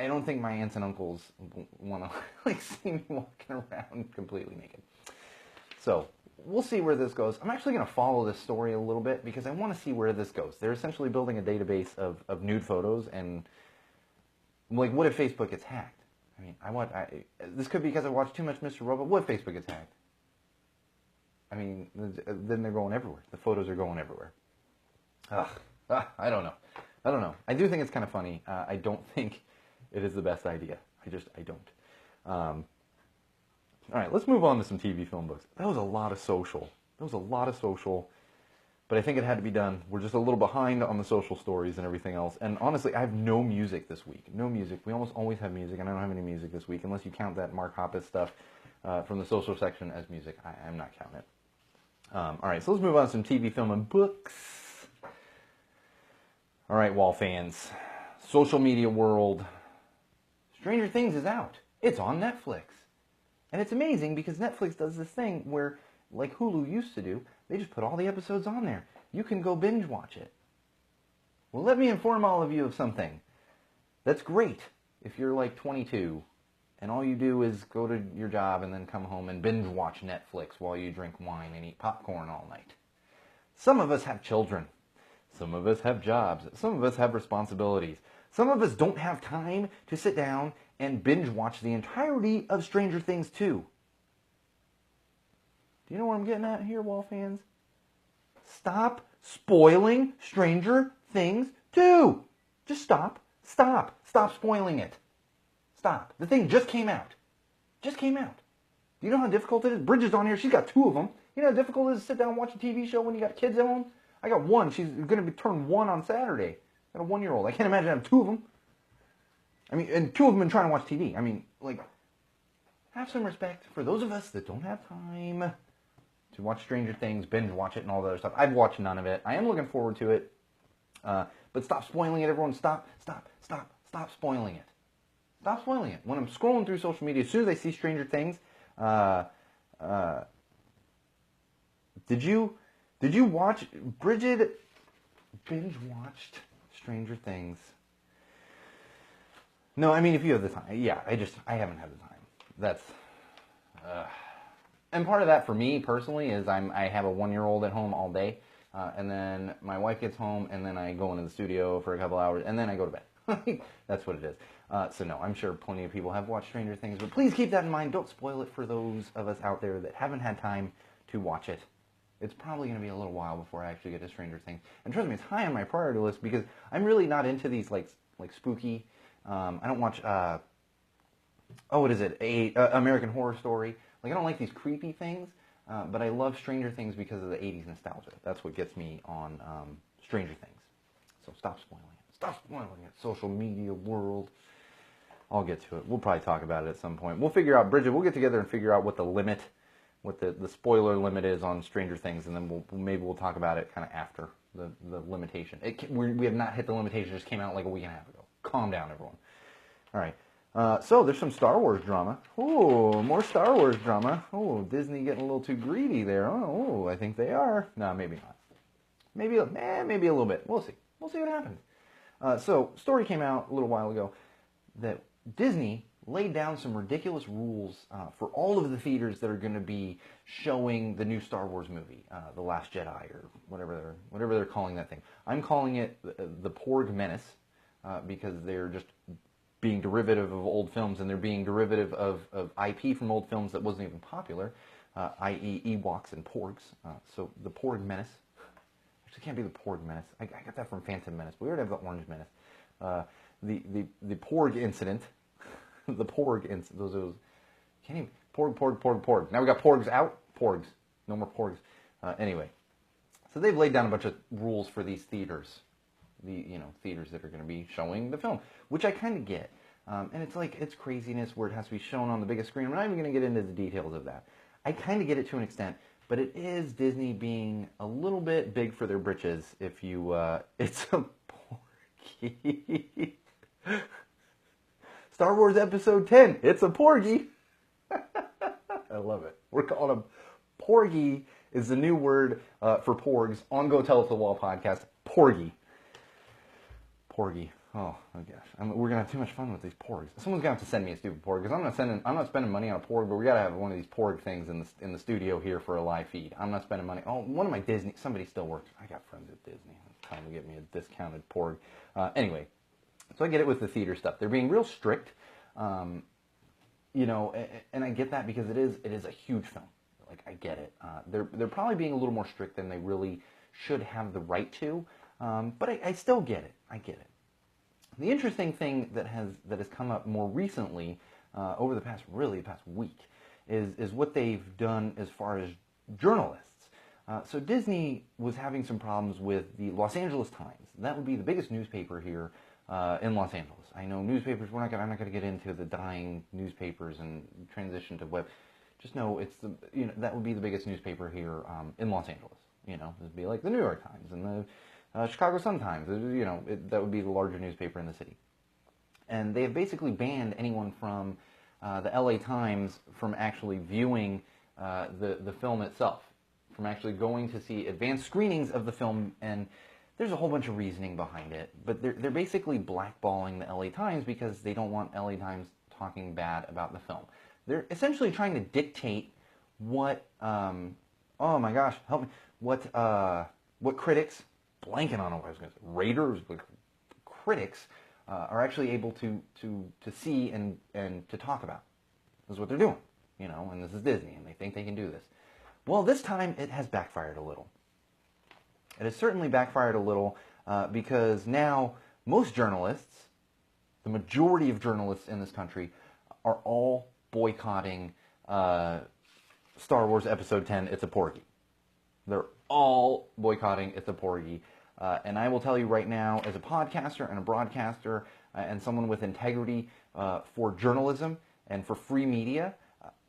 don't think my aunts and uncles want to like see me walking around completely naked. So we'll see where this goes. I'm actually going to follow this story a little bit because I want to see where this goes. They're essentially building a database of nude photos, and like, what if Facebook gets hacked? I mean, this could be because I watched too much Mr. Robot. What if Facebook gets hacked? I mean, then they're going everywhere. The photos are going everywhere. I don't know. I do think it's kind of funny. I don't think it is the best idea. I don't. All right, let's move on to some TV film books. That was a lot of social. But I think it had to be done. We're just a little behind on the social stories and everything else. And honestly, I have no music this week. No music. We almost always have music, and I don't have any music this week, unless you count that Mark Hoppus stuff from the social section as music. I'm not counting it. All right, so let's move on to some TV, film, and books. All right, Wall fans. Social media world. Stranger Things is out. It's on Netflix. And it's amazing because Netflix does this thing where, like Hulu used to do, they just put all the episodes on there. You can go binge watch it. Well, let me inform all of you of something. That's great if you're like 22 and all you do is go to your job and then come home and binge watch Netflix while you drink wine and eat popcorn all night. Some of us have children. Some of us have jobs. Some of us have responsibilities. Some of us don't have time to sit down and binge watch the entirety of Stranger Things 2. Do you know what I'm getting at here, Wall fans? Stop spoiling Stranger Things 2. Just stop. Stop. Stop spoiling it. Stop. The thing just came out. Just came out. Do you know how difficult it is? Bridget's on here. She's got 2 of them. You know how difficult it is to sit down and watch a TV show when you got kids at home? I got 1. She's going to turn 1 on Saturday. I got a 1-year-old. I can't imagine having 2 of them. I mean, and 2 of them been trying to watch TV. I mean, like, have some respect for those of us that don't have time to watch Stranger Things, binge watch it, and all that other stuff. I've watched none of it. I am looking forward to it. But stop spoiling it, everyone. Stop spoiling it. Stop spoiling it. When I'm scrolling through social media, as soon as I see Stranger Things, did you watch, Bridget binge watched Stranger Things? No, I mean, if you have the time. Yeah, I haven't had the time. That's, and part of that for me personally is I have a 1-year-old at home all day, and then my wife gets home, and then I go into the studio for a couple hours, and then I go to bed. That's what it is. So no, I'm sure plenty of people have watched Stranger Things, but please keep that in mind. Don't spoil it for those of us out there that haven't had time to watch it. It's probably going to be a little while before I actually get to Stranger Things. And trust me, it's high on my priority list because I'm really not into these like spooky. I don't watch. What is it? American Horror Story. Like, I don't like these creepy things, but I love Stranger Things because of the 80s nostalgia. That's what gets me on Stranger Things. So stop spoiling it. Stop spoiling it. Social media world. I'll get to it. We'll probably talk about it at some point. We'll figure out, Bridget, we'll get together and figure out what the spoiler limit is on Stranger Things, and then maybe we'll talk about it kind of after the limitation. We have not hit the limitation. It just came out like a week and a half ago. Calm down, everyone. All right. So there's some Star Wars drama. Oh, more Star Wars drama. Oh, Disney getting a little too greedy there. Oh, I think they are. No, maybe not. Maybe a little bit. We'll see. We'll see what happens. So, story came out a little while ago that Disney laid down some ridiculous rules for all of the theaters that are going to be showing the new Star Wars movie, The Last Jedi, or whatever they're calling that thing. I'm calling it the Porg Menace because they're just being derivative of old films, and they're being derivative of IP from old films that wasn't even popular, i.e. Ewoks and Porgs. So the Porg Menace. Actually, it can't be the Porg Menace. I got that from Phantom Menace. We already have the Orange Menace. The Porg incident. The Porg incident. Those Can't even, porg. Now we got porgs out, porgs. No more porgs. Anyway, so they've laid down a bunch of rules for these theaters. Theaters that are going to be showing the film, which I kind of get. And it's like, it's craziness where it has to be shown on the biggest screen. We're not even going to get into the details of that. I kind of get it to an extent, but it is Disney being a little bit big for their britches if you, it's a porgy. Star Wars Episode 10, it's a porgy. I love it. We're calling them porgy is the new word for porgs on Go Tell It to the Wall podcast. Porgy. Porgy. Oh my gosh. We're gonna have too much fun with these porgs. Someone's gonna have to send me a stupid porg because I'm not spending money on a porg, but we gotta have one of these porg things in the studio here for a live feed. I'm not spending money. Oh, one of my Disney. Somebody still works. I got friends at Disney. It's time to get me a discounted porg. Anyway, so I get it with the theater stuff. They're being real strict. And I get that because it is a huge film. Like, I get it. They're probably being a little more strict than they really should have the right to. But I still get it. I get it. The interesting thing that has come up more recently, over the past week, is what they've done as far as journalists. So Disney was having some problems with the Los Angeles Times. That would be the biggest newspaper here in Los Angeles. I know newspapers. I'm not going to get into the dying newspapers and transition to web. Just know that would be the biggest newspaper here in Los Angeles. It would be like the New York Times and the Chicago Sun-Times. That would be the larger newspaper in the city. And they have basically banned anyone from the LA Times from actually viewing the film itself, from actually going to see advanced screenings of the film. And there's a whole bunch of reasoning behind it, but they're basically blackballing the LA Times because they don't want LA Times talking bad about the film. They're essentially trying to dictate what, oh my gosh, help me, what critics, blanking on what I was going to say, raters, critics are actually able to see and to talk about. This is what they're doing, and this is Disney, and they think they can do this. Well, this time it has backfired a little. It has certainly backfired a little because now most journalists, the majority of journalists in this country, are all boycotting Star Wars Episode 10, It's a Porgy. They're all boycotting It's a Porgy. And I will tell you right now, as a podcaster and a broadcaster and someone with integrity for journalism and for free media,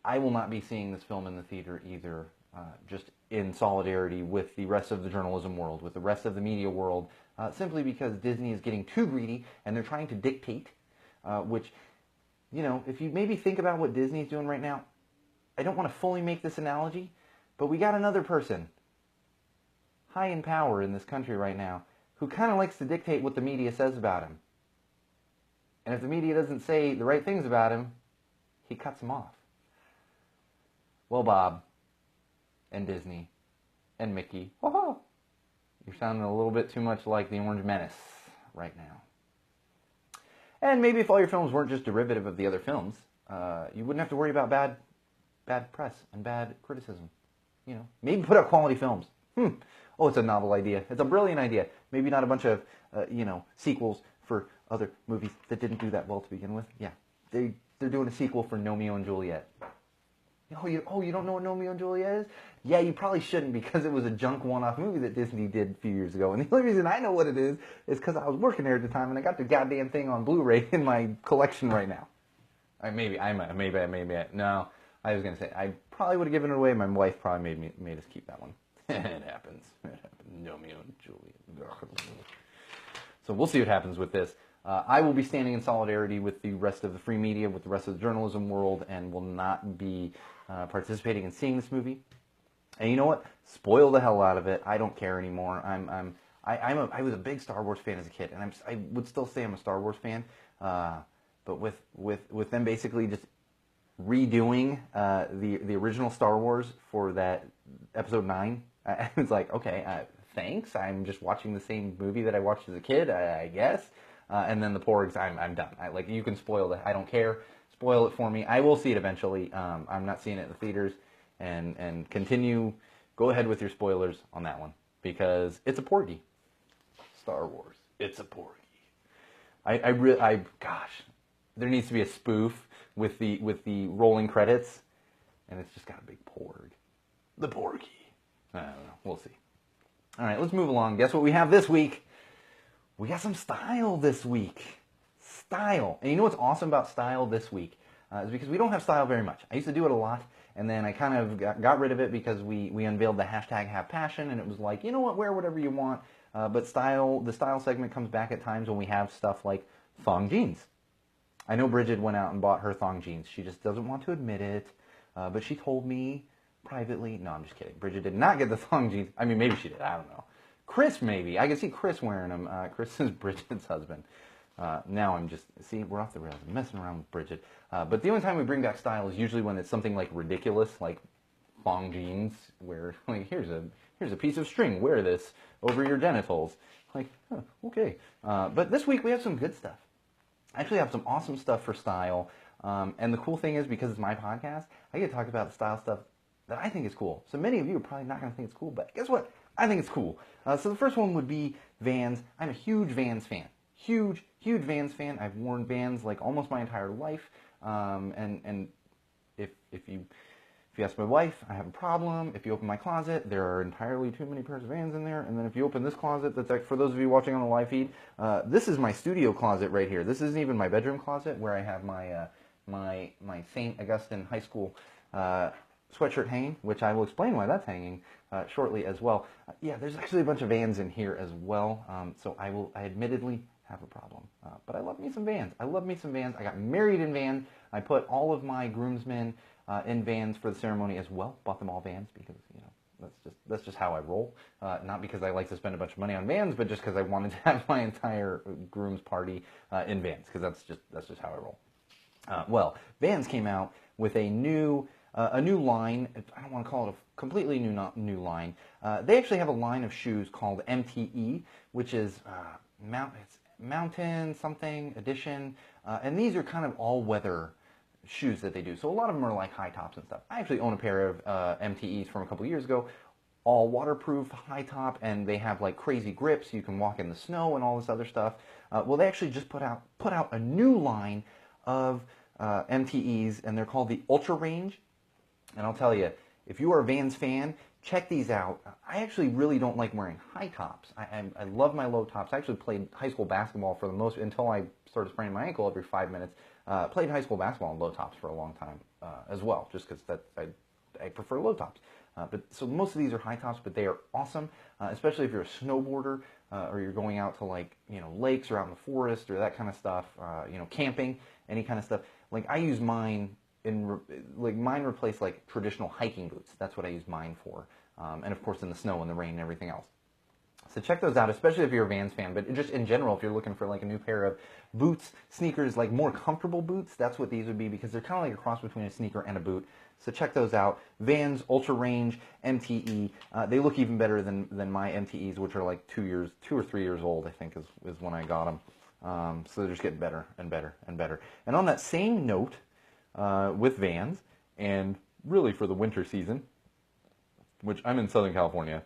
I will not be seeing this film in the theater either, just in solidarity with the rest of the journalism world, with the rest of the media world, simply because Disney is getting too greedy and they're trying to dictate, which, if you maybe think about what Disney is doing right now, I don't want to fully make this analogy, but we got another person high in power in this country right now who kind of likes to dictate what the media says about him. And if the media doesn't say the right things about him, he cuts them off. Well, Bob, and Disney, and Mickey, you're sounding a little bit too much like the Orange Menace right now. And maybe if all your films weren't just derivative of the other films, you wouldn't have to worry about bad press and bad criticism. Maybe put out quality films. Oh, it's a novel idea. It's a brilliant idea. Maybe not a bunch of, sequels for other movies that didn't do that well to begin with. Yeah, they're doing a sequel for Romeo and Juliet. Oh, you don't know what Romeo and Juliet is? Yeah, you probably shouldn't because it was a junk one-off movie that Disney did a few years ago. And the only reason I know what it is because I was working there at the time and I got the goddamn thing on Blu-ray in my collection right now. No, I was gonna say I probably would have given it away. My wife probably made us keep that one. It happens. Romeo and Juliet. So we'll see what happens with this. I will be standing in solidarity with the rest of the free media, with the rest of the journalism world, and will not be participating in seeing this movie. And you know what? Spoil the hell out of it. I don't care anymore. I was a big Star Wars fan as a kid, and I would still say I'm a Star Wars fan. But with them basically just redoing the original Star Wars for that Episode 9, I was like, okay, thanks. I'm just watching the same movie that I watched as a kid, I guess. And then the porgs, I'm done. You can spoil it. I don't care. Spoil it for me. I will see it eventually. I'm not seeing it in the theaters. And continue. Go ahead with your spoilers on that one because it's a porgy. Star Wars. It's a porgy. Gosh, there needs to be a spoof with the rolling credits, and it's just got a big porg. The porgy. I don't know. We'll see. All right, let's move along. Guess what we have this week? We got some style this week. Style. And you know what's awesome about style this week? Is because we don't have style very much. I used to do it a lot, and then I kind of got rid of it because we unveiled the hashtag Have Passion, and it was like, you know what, wear whatever you want. But the style segment comes back at times when we have stuff like thong jeans. I know Bridget went out and bought her thong jeans. She just doesn't want to admit it, but she told me privately. No, I'm just kidding. Bridget did not get the thong jeans. I mean, maybe she did. I don't know. Chris, maybe. I can see Chris wearing them. Chris is Bridget's husband. Now I'm just, see, we're off the rails. I'm messing around with Bridget. But the only time we bring back style is usually when it's something like ridiculous, like thong jeans, where, like, here's a piece of string. Wear this over your genitals. Like, huh, okay. But this week we have some good stuff. I actually have some awesome stuff for style. And the cool thing is, because it's my podcast, I get to talk about the style stuff that I think is cool. So many of you are probably not going to think it's cool, but guess what? I think it's cool. So the first one would be Vans. I'm a huge Vans fan. Huge Vans fan. I've worn Vans like almost my entire life. And if you ask my wife, I have a problem. If you open my closet, there are entirely too many pairs of Vans in there. And then if you open this closet, that's like, for those of you watching on the live feed, this is my studio closet right here. This isn't even my bedroom closet where I have my my St. Augustine High School sweatshirt hanging, which I will explain why that's hanging shortly as well. Yeah, there's actually a bunch of Vans in here as well. So I admittedly have a problem. But I love me some Vans. I love me some Vans. I got married in Vans. I put all of my groomsmen in Vans for the ceremony as well. Bought them all Vans because, you know, that's just how I roll. Not because I like to spend a bunch of money on Vans, but just because I wanted to have my entire groom's party in Vans, because that's just how I roll. Well, Vans came out with a new line. I don't want to call it a completely new line. They actually have a line of shoes called MTE, which is it's Mountain something edition, and these are kind of all-weather shoes that they do. So a lot of them are like high tops and stuff. I actually own a pair of MTEs from a couple years ago, all waterproof, high top, and they have like crazy grips. You can walk in the snow and all this other stuff. Well, they actually just put out a new line of MTEs, and they're called the Ultra Range. And I'll tell you, if you are a Vans fan, check these out. I actually really don't like wearing high tops. I love my low tops. I actually played high school basketball for the most, until I started spraining my ankle every 5 minutes. Played high school basketball in low tops for a long time as well, just because I prefer low tops. So most of these are high tops, but they are awesome, especially if you're a snowboarder or you're going out to, like, you know, lakes or out in the forest or that kind of stuff, you know, camping, any kind of stuff. Like, I use mine mine replace like traditional hiking boots. That's what I use mine for. And of course in the snow and the rain and everything else. So check those out, especially if you're a Vans fan, but just in general, if you're looking for like a new pair of boots, sneakers, like more comfortable boots, that's what these would be, because they're kind of like a cross between a sneaker and a boot. So check those out. Vans Ultra Range MTE. They look even better than my MTEs, which are like 2 or 3 years old, I think is when I got them. So they're just getting better and better and better. And on that same note, with Vans, and really for the winter season, which I'm in Southern California,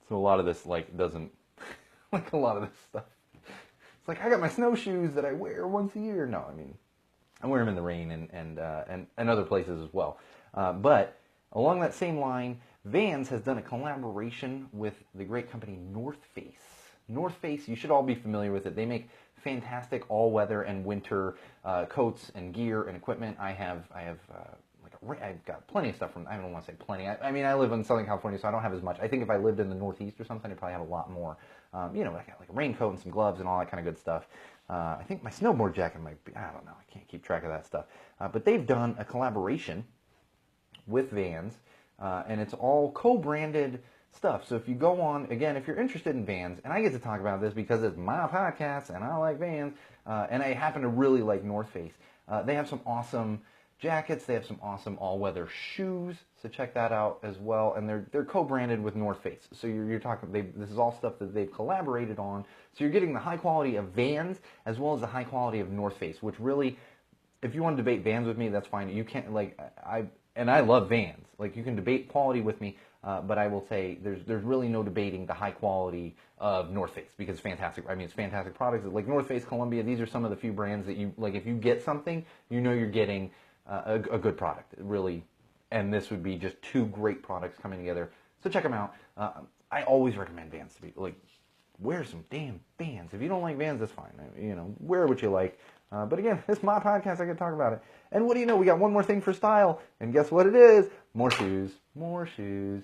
so a lot of this like doesn't, like a lot of this stuff, it's like I got my snowshoes that I wear once a year. No, I mean, I wear them in the rain and other places as well. But along that same line, Vans has done a collaboration with the great company North Face. North Face, you should all be familiar with it. They make fantastic all-weather and winter coats and gear and equipment. I've got plenty of stuff from. I don't want to say plenty. I mean, I live in Southern California, so I don't have as much. I think if I lived in the Northeast or something, I'd probably have a lot more. You know, I got like a raincoat and some gloves and all that kind of good stuff. I think my snowboard jacket might be. I don't know. I can't keep track of that stuff. But they've done a collaboration with Vans, and it's all co-branded stuff. So if you go on, again, if you're interested in Vans, and I get to talk about this because it's my podcast and I like Vans, and I happen to really like North Face. They have some awesome jackets. They have some awesome all-weather shoes. So check that out as well. And they're co-branded with North Face. So you're talking. This is all stuff that they've collaborated on. So you're getting the high quality of Vans as well as the high quality of North Face. Which really, if you want to debate Vans with me, that's fine. You can't like and I love Vans. Like, you can debate quality with me, but I will say there's really no debating the high quality of North Face, because it's fantastic. I mean, it's fantastic products. Like North Face, Columbia, these are some of the few brands that you, like, if you get something, you know you're getting a good product, really. And this would be just two great products coming together. So check them out. I always recommend Vans to be, like, wear some damn Vans. If you don't like Vans, that's fine. You know, wear what you like. But again, it's my podcast. I can talk about it. And what do you know? We got one more thing for style. And guess what it is? More shoes. More shoes.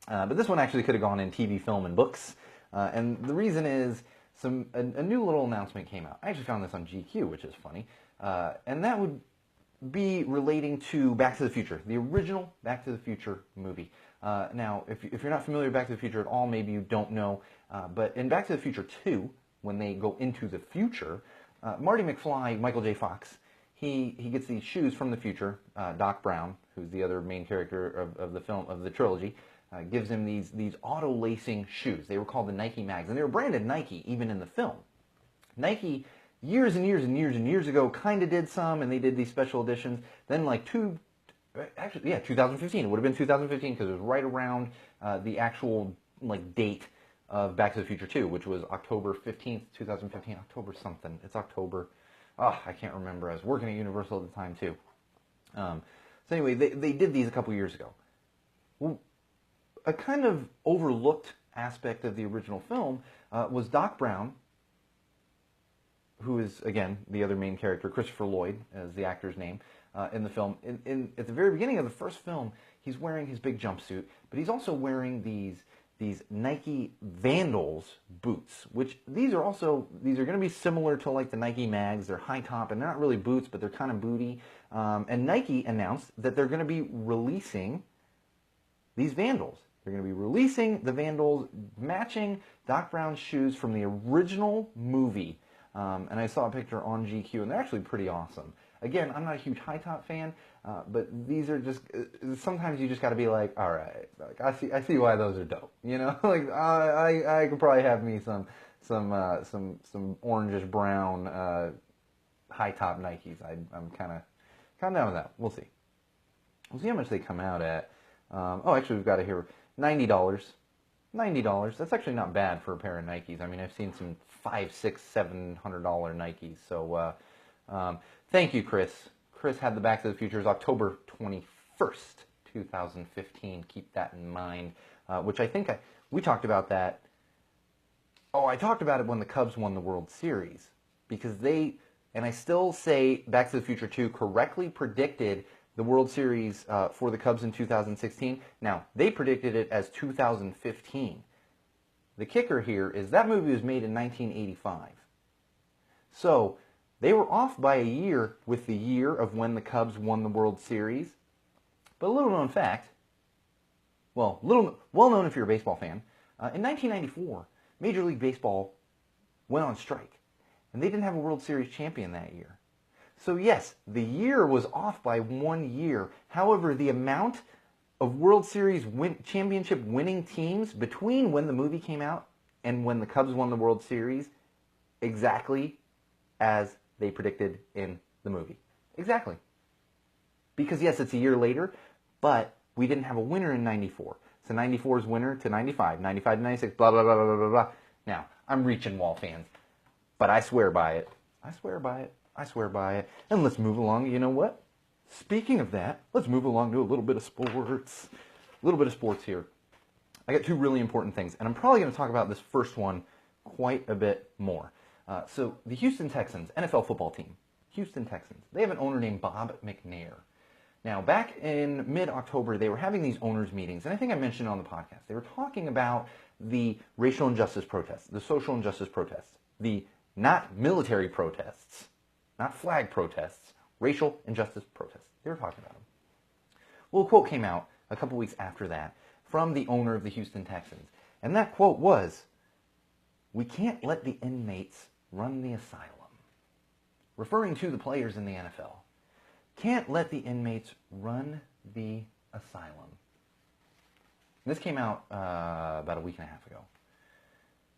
But this one actually could have gone in TV, film, and books. And the reason is a new little announcement came out. I actually found this on GQ, which is funny. And that would be relating to Back to the Future, the original Back to the Future movie. Now, if you're not familiar with Back to the Future at all, maybe you don't know, but in Back to the Future 2, when they go into the future, Marty McFly, Michael J. Fox, he gets these shoes from the future. Doc Brown, who's the other main character of the film, of the trilogy, gives him these auto-lacing shoes. They were called the Nike Mags, and they were branded Nike even in the film. Nike, years and years and years and years ago, kind of did some, and they did these special editions. Then, like, 2015. It would have been 2015 because it was right around the actual, like, date of Back to the Future 2, which was October 15th, 2015. October something. It's October. Oh, I can't remember. I was working at Universal at the time, too. So anyway, they did these a couple years ago. Well, a kind of overlooked aspect of the original film was Doc Brown, who is, again, the other main character, Christopher Lloyd, as the actor's name, in the film. At the very beginning of the first film, he's wearing his big jumpsuit, but he's also wearing these Nike Vandals boots, which these are going to be similar to, like, the Nike Mags. They're high top, and they're not really boots, but they're kind of booty. And Nike announced that they're going to be releasing these Vandals. They're going to be releasing the Vandals, matching Doc Brown's shoes from the original movie. And I saw a picture on GQ, and they're actually pretty awesome. Again, I'm not a huge high top fan, but these are just, sometimes you just got to be like, all right, like, I see why those are dope. You know, like, I could probably have me some orangish brown high top Nikes. I'm kind of down with that. We'll see. We'll see how much they come out at. Actually, we've got it here, $90. $90. That's actually not bad for a pair of Nikes. I mean, I've seen some $500, $600, $700 Nikes. So, thank you, Chris. Chris had the Back to the Futures October 21st, 2015. Keep that in mind. Which I think we talked about that. Oh, I talked about it when the Cubs won the World Series, because and I still say Back to the Future 2 correctly predicted the World Series for the Cubs in 2016. Now, they predicted it as 2015. The kicker here is that movie was made in 1985. So, they were off by a year with the year of when the Cubs won the World Series. But a little known fact, well known if you're a baseball fan, in 1994, Major League Baseball went on strike, and they didn't have a World Series champion that year. So yes, the year was off by 1 year. However, the amount of World Series championship winning teams between when the movie came out and when the Cubs won the World Series, exactly as they predicted in the movie. Exactly. Because yes, it's a year later, but we didn't have a winner in 94. So 94's winner to 95, 95 to 96, blah, blah, blah, blah, blah, blah. Now, I'm reaching, Wall fans, but I swear by it. I swear by it. I swear by it. And let's move along. You know what? Speaking of that, let's move along to a little bit of sports. A little bit of sports here. I got two really important things, and I'm probably going to talk about this first one quite a bit more. So the Houston Texans, NFL football team, Houston Texans, they have an owner named Bob McNair. Now, back in mid-October, they were having these owners' meetings, and I think I mentioned it on the podcast. They were talking about the racial injustice protests, the social injustice protests, the not military protests, not flag protests, racial injustice protests. They were talking about them. Well, a quote came out a couple weeks after that from the owner of the Houston Texans, and that quote was, "We can't let the inmates run the asylum," referring to the players in the NFL. Can't let the inmates run the asylum. This came out about a week and a half ago.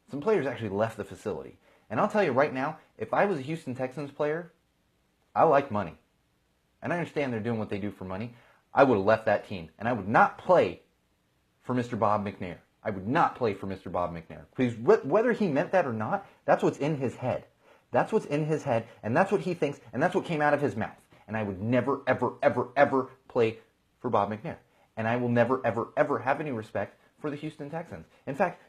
Some players actually left the facility. And I'll tell you right now, if I was a Houston Texans player, I like money. And I understand they're doing what they do for money. I would have left that team, and I would not play for Mr. Bob McNair. I would not play for Mr. Bob McNair. Because whether he meant that or not, that's what's in his head. That's what's in his head, and that's what he thinks, and that's what came out of his mouth. And I would never, ever, ever, ever play for Bob McNair. And I will never, ever, ever have any respect for the Houston Texans. In fact,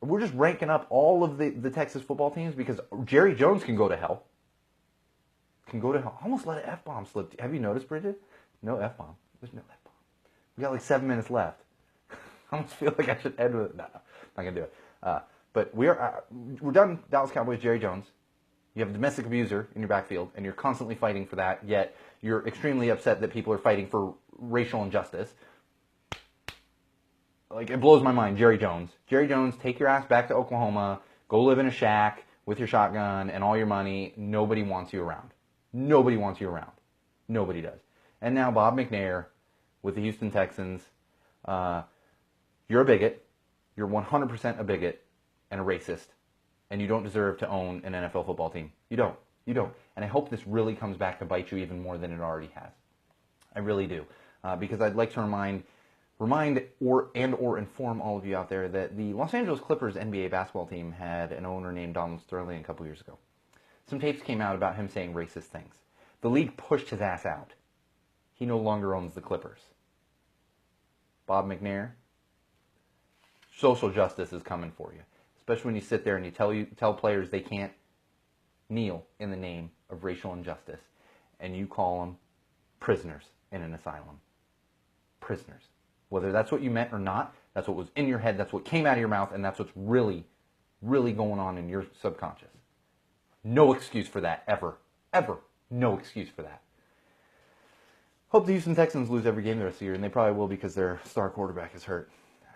we're just ranking up all of the Texas football teams because Jerry Jones can go to hell. Can go to hell. I almost let an F-bomb slip. Have you noticed, Bridget? No F-bomb. There's no F-bomb. We got like 7 minutes left. I almost feel like I should end with it. No, not going to do it. But we're done. Dallas Cowboys, Jerry Jones. You have a domestic abuser in your backfield, and you're constantly fighting for that, yet you're extremely upset that people are fighting for racial injustice. Like, it blows my mind. Jerry Jones. Jerry Jones, take your ass back to Oklahoma, go live in a shack with your shotgun and all your money. Nobody wants you around. Nobody wants you around. Nobody does. And now Bob McNair with the Houston Texans. You're a bigot. You're 100% a bigot and a racist. And you don't deserve to own an NFL football team. You don't. You don't. And I hope this really comes back to bite you even more than it already has. I really do. Because I'd like to remind or inform all of you out there that the Los Angeles Clippers NBA basketball team had an owner named Donald Sterling a couple years ago. Some tapes came out about him saying racist things. The league pushed his ass out. He no longer owns the Clippers. Bob McNair, social justice is coming for you. Especially when you sit there and you tell players they can't kneel in the name of racial injustice. And you call them prisoners in an asylum. Prisoners. Whether that's what you meant or not, that's what was in your head, that's what came out of your mouth, and that's what's really, really going on in your subconscious. No excuse for that, ever. Ever. No excuse for that. Hope the Houston Texans lose every game the rest of the year, and they probably will because their star quarterback is hurt.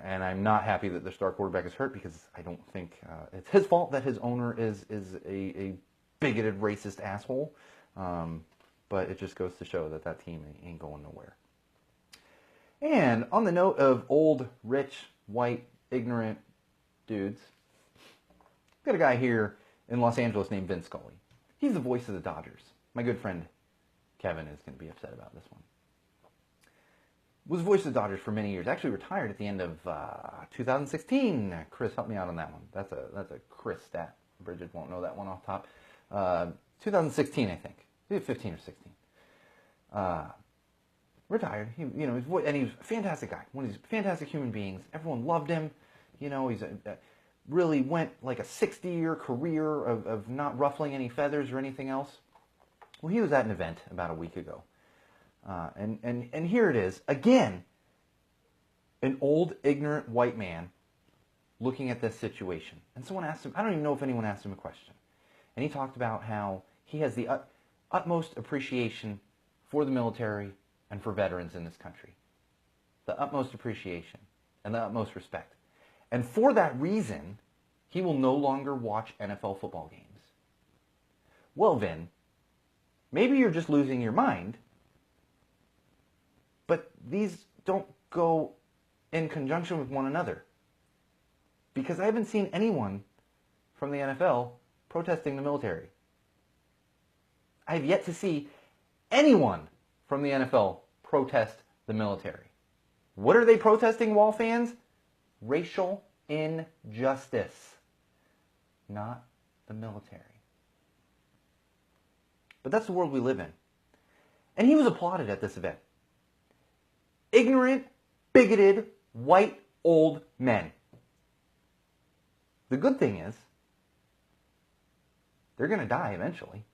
And I'm not happy that their star quarterback is hurt because I don't think it's his fault that his owner is a bigoted, racist asshole. But it just goes to show that that team ain't going nowhere. And on the note of old, rich, white, ignorant dudes, we've got a guy here in Los Angeles named Vin Scully. He's the voice of the Dodgers. My good friend Kevin is going to be upset about this one. Was voice of the Dodgers for many years. Actually retired at the end of 2016. Chris, help me out on that one. That's a Chris stat. Bridget won't know that one off top. 2016, I think. 15 or 16. Retired. And he was a fantastic guy. One of these fantastic human beings. Everyone loved him. He's really went like a 60-year career of not ruffling any feathers or anything else. Well, he was at an event about a week ago. And here it is, again, an old, ignorant white man looking at this situation. And someone asked him, I don't even know if anyone asked him a question. And he talked about how he has the utmost appreciation for the military and for veterans in this country. The utmost appreciation and the utmost respect. And for that reason, he will no longer watch NFL football games. Well, Vin, maybe you're just losing your mind, but these don't go in conjunction with one another. Because I haven't seen anyone from the NFL protesting the military. I have yet to see anyone from the NFL protest the military. What are they protesting, Wall fans? Racial injustice, not the military. But that's the world we live in. And he was applauded at this event. Ignorant, bigoted, white, old men. The good thing is, they're going to die eventually.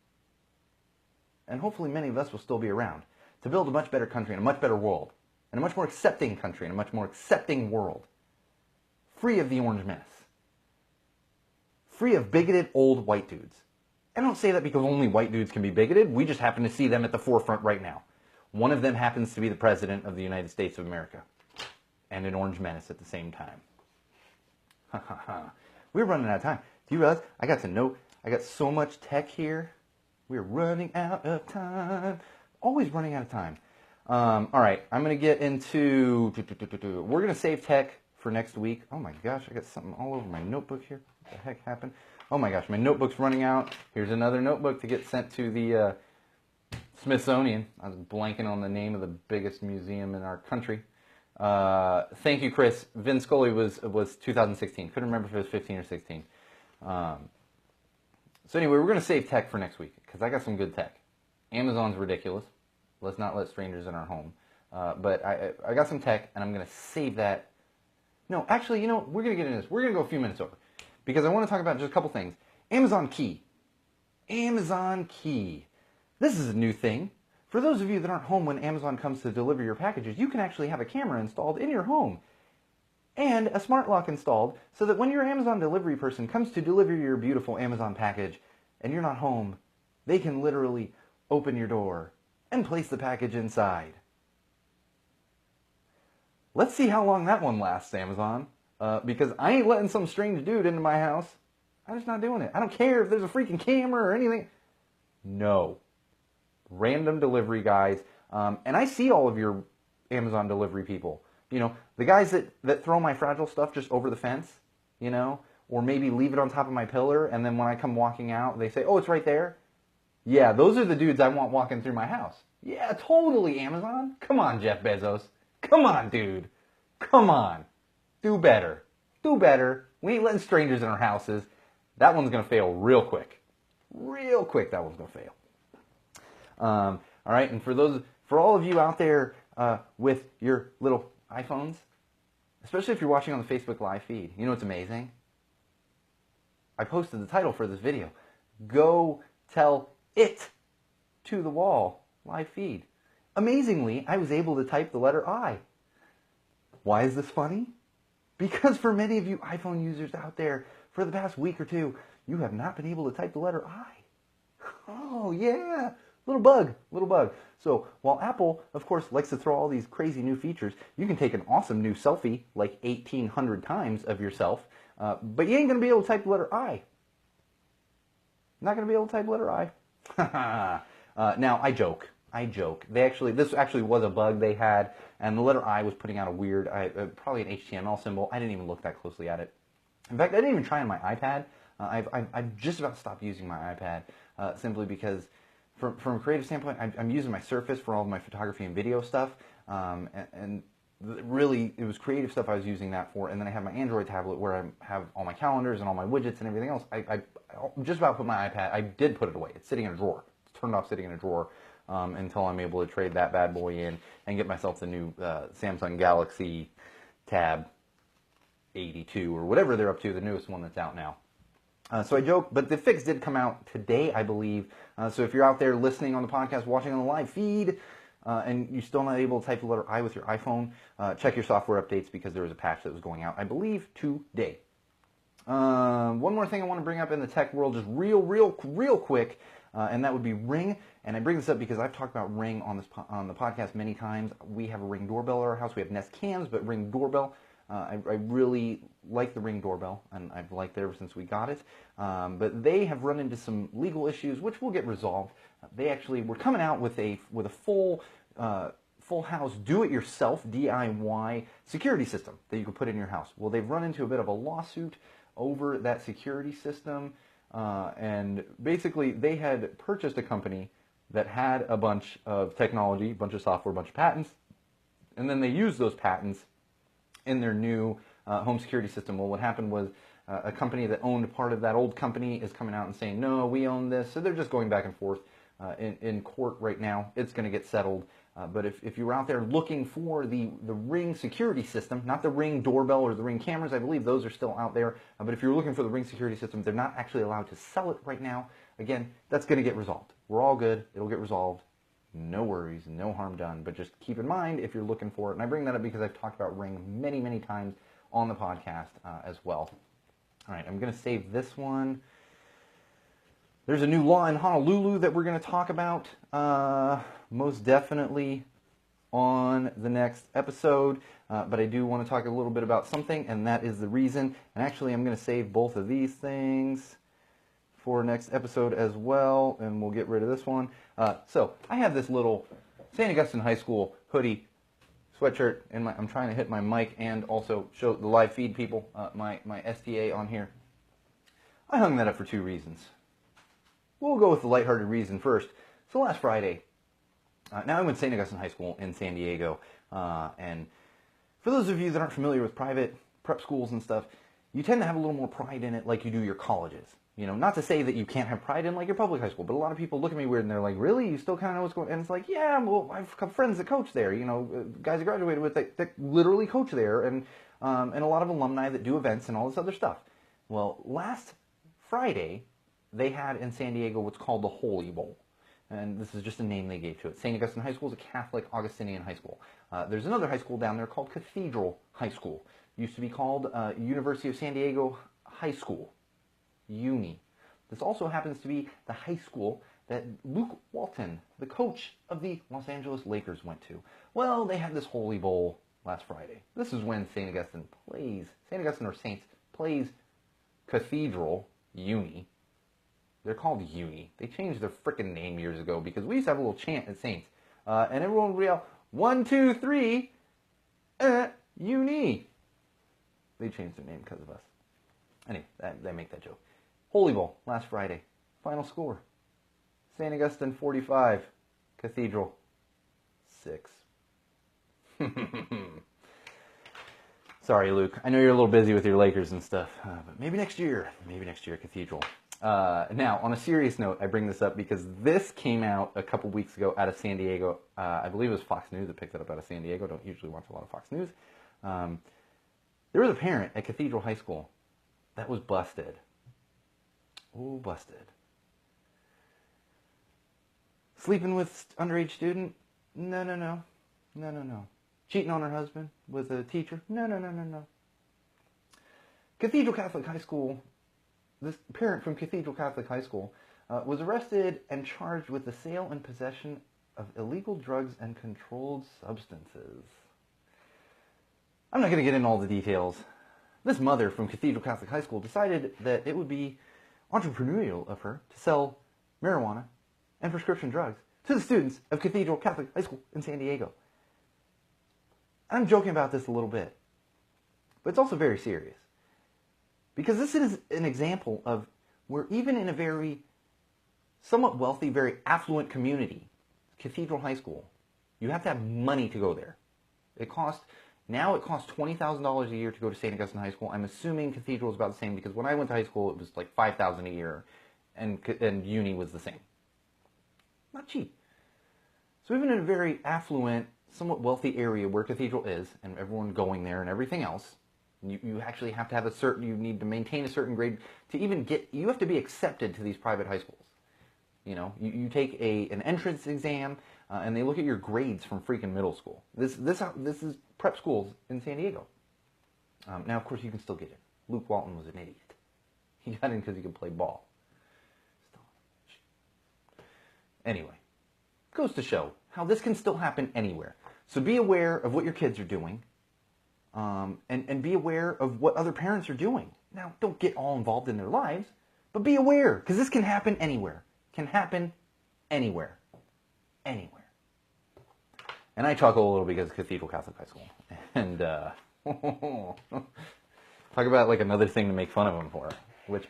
And hopefully many of us will still be around to build a much better country and a much better world. And a much more accepting country and a much more accepting world. Free of the orange menace. Free of bigoted old white dudes. I don't say that because only white dudes can be bigoted. We just happen to see them at the forefront right now. One of them happens to be the President of the United States of America. And an orange menace at the same time. Ha ha ha. We're running out of time. Do you realize I got so much tech here. We're running out of time. Always running out of time. All right, I'm going to get into... We're going to save tech for next week. Oh my gosh, I got something all over my notebook here. What the heck happened? Oh my gosh, my notebook's running out. Here's another notebook to get sent to the Smithsonian. I was blanking on the name of the biggest museum in our country. Thank you, Chris. Vin Scully was 2016. Couldn't remember if it was 15 or 16. So anyway, we're going to save tech for next week because I got some good tech. Amazon's ridiculous. Let's not let strangers in our home. But I got some tech, and I'm going to save that. No, actually, you know, we're going to get into this. We're going to go a few minutes over because I want to talk about just a couple things. Amazon Key. Amazon Key. This is a new thing. For those of you that aren't home when Amazon comes to deliver your packages, you can actually have a camera installed in your home and a smart lock installed so that when your Amazon delivery person comes to deliver your beautiful Amazon package and you're not home, they can literally open your door and place the package inside. Let's see how long that one lasts, Amazon, because I ain't letting some strange dude into my house. I'm just not doing it. I don't care if there's a freaking camera or anything. No. Random delivery guys. And I see all of your Amazon delivery people. You know, the guys that throw my fragile stuff just over the fence, you know, or maybe leave it on top of my pillar, and then when I come walking out, they say, oh, it's right there. Yeah, those are the dudes I want walking through my house. Yeah, totally, Amazon. Come on, Jeff Bezos. Come on, dude. Come on. Do better. Do better. We ain't letting strangers in our houses. That one's going to fail real quick. Real quick, that one's going to fail. All right, and for all of you out there with your little iPhones, especially if you're watching on the Facebook live feed, you know what's amazing? I posted the title for this video. Go tell it to the wall live feed. Amazingly, I was able to type the letter I. Why is this funny? Because for many of you iPhone users out there, for the past week or two, you have not been able to type the letter I. Oh, yeah. Little bug. So while Apple, of course, likes to throw all these crazy new features, you can take an awesome new selfie, like 1,800 times of yourself, but you ain't going to be able to type the letter I. Not going to be able to type the letter I. Now, I joke. This actually was a bug they had, and the letter I was putting out a weird, probably an HTML symbol. I didn't even look that closely at it. In fact, I didn't even try on my iPad. I've just about stopped using my iPad simply because from a creative standpoint, I'm using my Surface for all of my photography and video stuff, and really it was creative stuff I was using that for, and then I have my Android tablet where I have all my calendars and all my widgets and everything else. I just about put my iPad, I did put it away. It's sitting in a drawer. It's turned off sitting in a drawer until I'm able to trade that bad boy in and get myself the new Samsung Galaxy Tab 82 or whatever they're up to, the newest one that's out now. So I joke, but the fix did come out today, I believe. So if you're out there listening on the podcast, watching on the live feed, and you're still not able to type the letter I with your iPhone, check your software updates because there was a patch that was going out, I believe, today. One more thing I want to bring up in the tech world, just real quick, and that would be Ring. And I bring this up because I've talked about Ring on the podcast many times. We have a Ring doorbell at our house. We have Nest cams, but Ring doorbell. I really like the Ring doorbell, and I've liked it ever since we got it. But they have run into some legal issues, which will get resolved. They actually were coming out with a full house do-it-yourself DIY security system that you could put in your house. Well, they've run into a bit of a lawsuit over that security system, and basically they had purchased a company that had a bunch of technology, a bunch of software, a bunch of patents, and then they used those patents in their new home security system. Well, what happened was a company that owned part of that old company is coming out and saying, no, we own this. So they're just going back and forth in court right now. It's going to get settled. But if you were out there looking for the Ring security system, not the Ring doorbell or the Ring cameras, I believe those are still out there. But if you're looking for the Ring security system, they're not actually allowed to sell it right now. Again, that's going to get resolved. We're all good. It'll get resolved. No worries, no harm done, but just keep in mind if you're looking for it. And I bring that up because I've talked about Ring many times on the podcast as well. All right, I'm going to save this one. There's a new law in Honolulu that we're going to talk about most definitely on the next episode. But I do want to talk a little bit about something, and that is the reason. And actually, I'm going to save both of these things for next episode as well, and we'll get rid of this one. So I have this little St. Augustine High School hoodie sweatshirt, and I'm trying to hit my mic and also show the live feed people my STA on here. I hung that up for two reasons. We'll go with the lighthearted reason first. So last Friday, Now I went to St. Augustine High School in San Diego, and for those of you that aren't familiar with private prep schools and stuff, you tend to have a little more pride in it like you do your colleges. You know, not to say that you can't have pride in like your public high school, but a lot of people look at me weird and they're like, really? You still kind of know what's going on? And it's like, yeah, well, I've got friends that coach there, you know, guys I graduated with that literally coach there, and a lot of alumni that do events and all this other stuff. Well, last Friday, they had in San Diego what's called the Holy Bowl. And this is just a name they gave to it. St. Augustine High School is a Catholic Augustinian high school. There's another high school down there called Cathedral High School. Used to be called University of San Diego High School, UNI. This also happens to be the high school that Luke Walton, the coach of the Los Angeles Lakers, went to. Well, they had this Holy Bowl last Friday. This is when St. Augustine or Saints plays Cathedral, UNI. They're called UNI. They changed their frickin' name years ago because we used to have a little chant at Saints. And everyone would yell, 1, 2, 3, UNI. They changed their name because of us. Anyway, they make that joke. Holy Bowl, last Friday. Final score. St. Augustine 45, Cathedral 6. Sorry, Luke. I know you're a little busy with your Lakers and stuff, but maybe next year, Cathedral. Now, on a serious note, I bring this up because this came out a couple weeks ago out of San Diego. I believe it was Fox News that picked it up out of San Diego. Don't usually watch a lot of Fox News. There was a parent at Cathedral High School that was busted. Oh, busted. Sleeping with underage student? No. Cheating on her husband with a teacher? No. Cathedral Catholic High School, this parent from Cathedral Catholic High School was arrested and charged with the sale and possession of illegal drugs and controlled substances. I'm not going to get into all the details. This mother from Cathedral Catholic High School decided that it would be entrepreneurial of her to sell marijuana and prescription drugs to the students of Cathedral Catholic High School in San Diego. I'm joking about this a little bit, but it's also very serious. Because this is an example of where even in a very somewhat wealthy, very affluent community, Cathedral High School, you have to have money to go there. It costs $20,000 a year to go to St. Augustine High School. I'm assuming Cathedral is about the same because when I went to high school, it was like $5,000 a year, and uni was the same. Not cheap. So even in a very affluent, somewhat wealthy area where Cathedral is, and everyone going there and everything else, you actually have to have you need to maintain a certain grade to even you have to be accepted to these private high schools. You know, you take an entrance exam, and they look at your grades from freaking middle school. This is prep schools in San Diego. Now, of course, you can still get in. Luke Walton was an idiot. He got in because he could play ball. Anyway, goes to show how this can still happen anywhere. So be aware of what your kids are doing, and be aware of what other parents are doing. Now, don't get all involved in their lives, but be aware, because this can happen anywhere. Can happen anywhere. Anywhere. And I chuckle a little because Cathedral Catholic High School. And talk about like another thing to make fun of them for.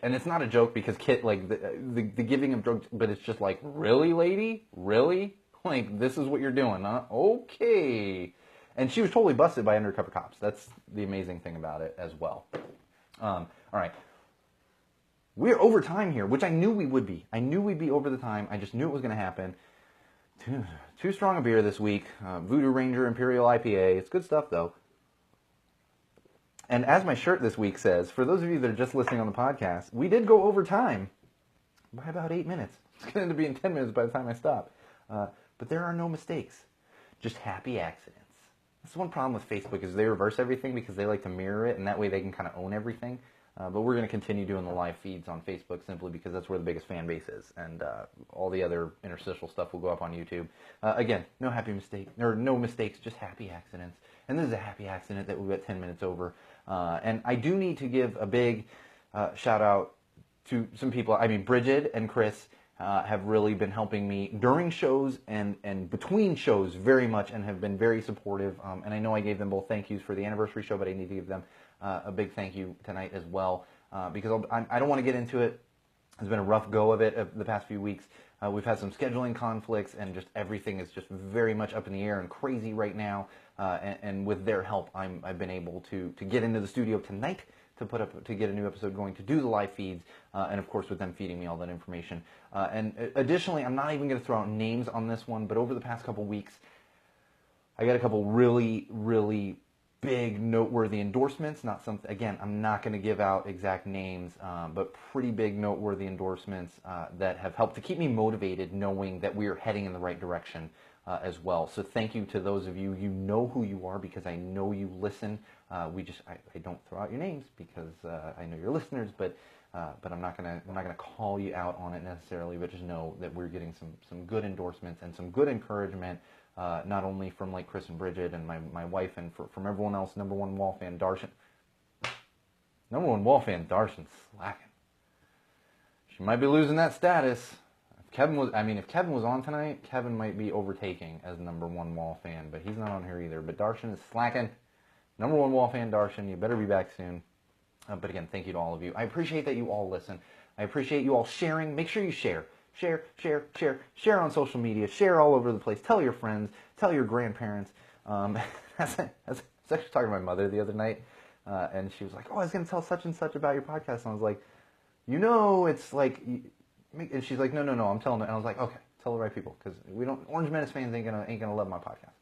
And it's not a joke because the giving of drugs, but it's just like, really, lady? Really? Like, this is what you're doing, huh? Okay. And she was totally busted by undercover cops. That's the amazing thing about it as well. All right. We're over time here, which I knew we would be. I knew we'd be over the time. I just knew it was going to happen. Too strong a beer this week. Voodoo Ranger Imperial IPA. It's good stuff, though. And as my shirt this week says, for those of you that are just listening on the podcast, we did go over time by about 8 minutes. It's going to end up being 10 minutes by the time I stop. But there are no mistakes. Just happy accidents. That's one problem with Facebook is they reverse everything because they like to mirror it, and that way they can kind of own everything. But we're going to continue doing the live feeds on Facebook simply because that's where the biggest fan base is. And all the other interstitial stuff will go up on YouTube. Again, no mistakes, just happy accidents. And this is a happy accident that we got 10 minutes over. And I do need to give a big shout out to some people. I mean, Bridget and Chris have really been helping me during shows and between shows very much and have been very supportive. And I know I gave them both thank yous for the anniversary show, but I need to give them a big thank you tonight as well because I don't want to get into it. It's been a rough go of it the past few weeks, We've had some scheduling conflicts, and just everything is just very much up in the air and crazy right now. And with their help, I've been able to get into the studio tonight to get a new episode going, to do the live feeds, and of course with them feeding me all that information. And additionally, I'm not even going to throw out names on this one, but over the past couple weeks, I got a couple really, really big, noteworthy endorsements. Not something. Again, I'm not going to give out exact names, but pretty big, noteworthy endorsements that have helped to keep me motivated, knowing that we are heading in the right direction as well. So thank you to those of you. You know who you are because I know you listen. I don't throw out your names because I know you're listeners, but I'm not gonna call you out on it necessarily. But just know that we're getting some good endorsements and some good encouragement. Not only from like Chris and Bridget and my wife, and from everyone else. Number one Wall fan Darshan. Number one Wall fan Darshan's slacking. She might be losing that status. If Kevin was on tonight, Kevin might be overtaking as number one Wall fan, but he's not on here either. But Darshan is slacking. Number one Wall fan Darshan, you better be back soon. But again, thank you to all of you. I appreciate that you all listen. I appreciate you all sharing. Make sure you share. Share on social media, share all over the place. Tell your friends, tell your grandparents. I was actually talking to my mother the other night, and she was like, "Oh, I was going to tell such and such about your podcast." And I was like, it's like, and she's like, "No, I'm telling them." And I was like, "Okay, tell the right people, because Orange Menace fans ain't gonna love my podcast."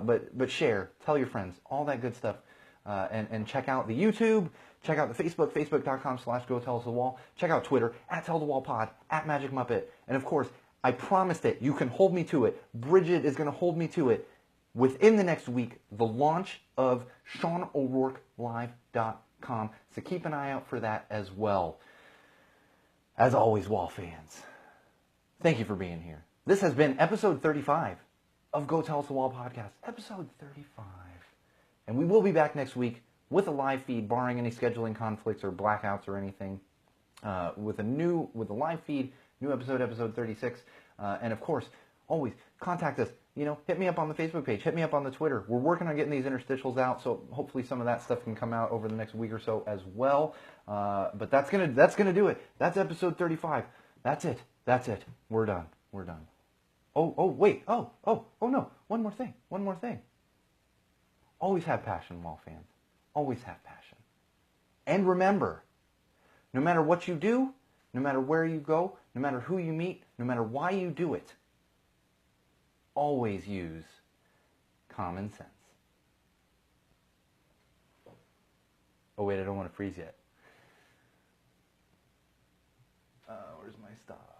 But share, tell your friends, all that good stuff, and check out the YouTube. Check out the Facebook, facebook.com/GoTellUsTheWall. Check out Twitter, @TellTheWallPod, @MagicMuppet. And of course, I promised it. You can hold me to it. Bridget is going to hold me to it. Within the next week, the launch of SeanO'RourkeLive.com. So keep an eye out for that as well. As always, Wall fans, thank you for being here. This has been episode 35 of Go Tell Us The Wall podcast. Episode 35. And we will be back next week with a live feed, barring any scheduling conflicts or blackouts or anything, with a live feed, new episode 36, and of course, always contact us. Hit me up on the Facebook page, hit me up on the Twitter. We're working on getting these interstitials out, so hopefully some of that stuff can come out over the next week or so as well. But that's gonna do it. That's episode 35. That's it. We're done. Oh wait. Oh no. One more thing. Always have passion, Wall fans. Always have passion. And remember, no matter what you do, no matter where you go, no matter who you meet, no matter why you do it, always use common sense. Oh wait, I don't want to freeze yet. Where's my stop?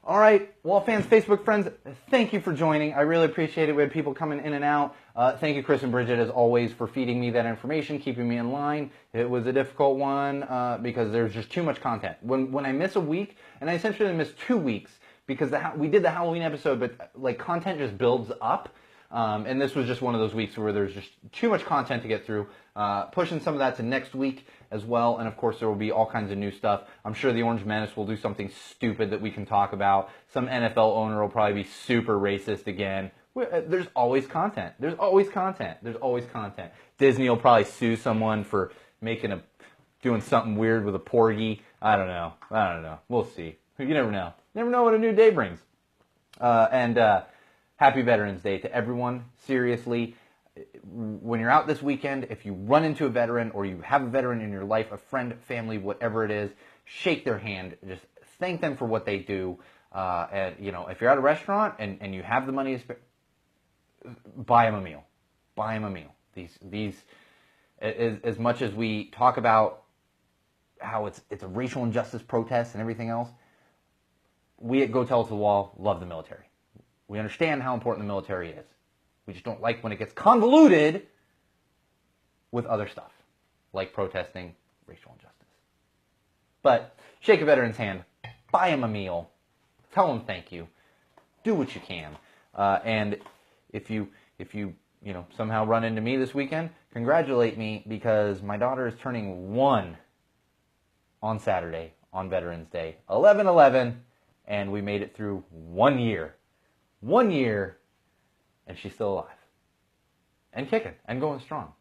All right, Wall fans, Facebook friends, thank you for joining. I really appreciate it. We had people coming in and out. Thank you, Chris and Bridget, as always, for feeding me that information, keeping me in line. It was a difficult one because there's just too much content. When I miss a week, and I essentially missed 2 weeks because we did the Halloween episode, but like content just builds up. And this was just one of those weeks where there's just too much content to get through. Pushing some of that to next week as well. And of course, there will be all kinds of new stuff. I'm sure the Orange Menace will do something stupid that we can talk about. Some NFL owner will probably be super racist again. There's always content. Disney will probably sue someone for doing something weird with a porgy. I don't know. We'll see. You never know. Never know what a new day brings. Happy Veterans Day to everyone. Seriously, when you're out this weekend, if you run into a veteran or you have a veteran in your life, a friend, family, whatever it is, shake their hand. Just thank them for what they do. And if you're at a restaurant and you have the money to spend, buy them a meal. These, as much as we talk about how it's a racial injustice protest and everything else, we at Go Tell Us The Wall love the military. We understand how important the military is. We just don't like when it gets convoluted with other stuff, like protesting racial injustice. But shake a veteran's hand, buy him a meal, tell him thank you, do what you can. And if you somehow run into me this weekend, congratulate me because my daughter is turning 1 on Saturday on Veterans Day, 11/11, and we made it through 1 year. 1 year, and she's still alive. And kicking, and going strong.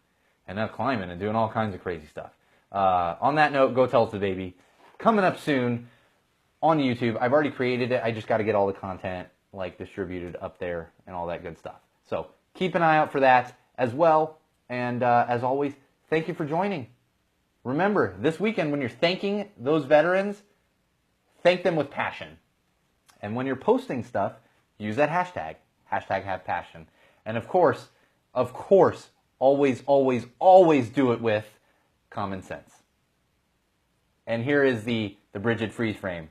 And now climbing and doing all kinds of crazy stuff. On that note, go tell us the baby. coming up soon on YouTube. I've already created it. I just got to get all the content like distributed up there and all that good stuff. So keep an eye out for that as well. And as always, thank you for joining. Remember, this weekend when you're thanking those veterans, thank them with passion. And when you're posting stuff, use that hashtag have passion. And of course, always, always, always do it with common sense. And here is the Bridget freeze frame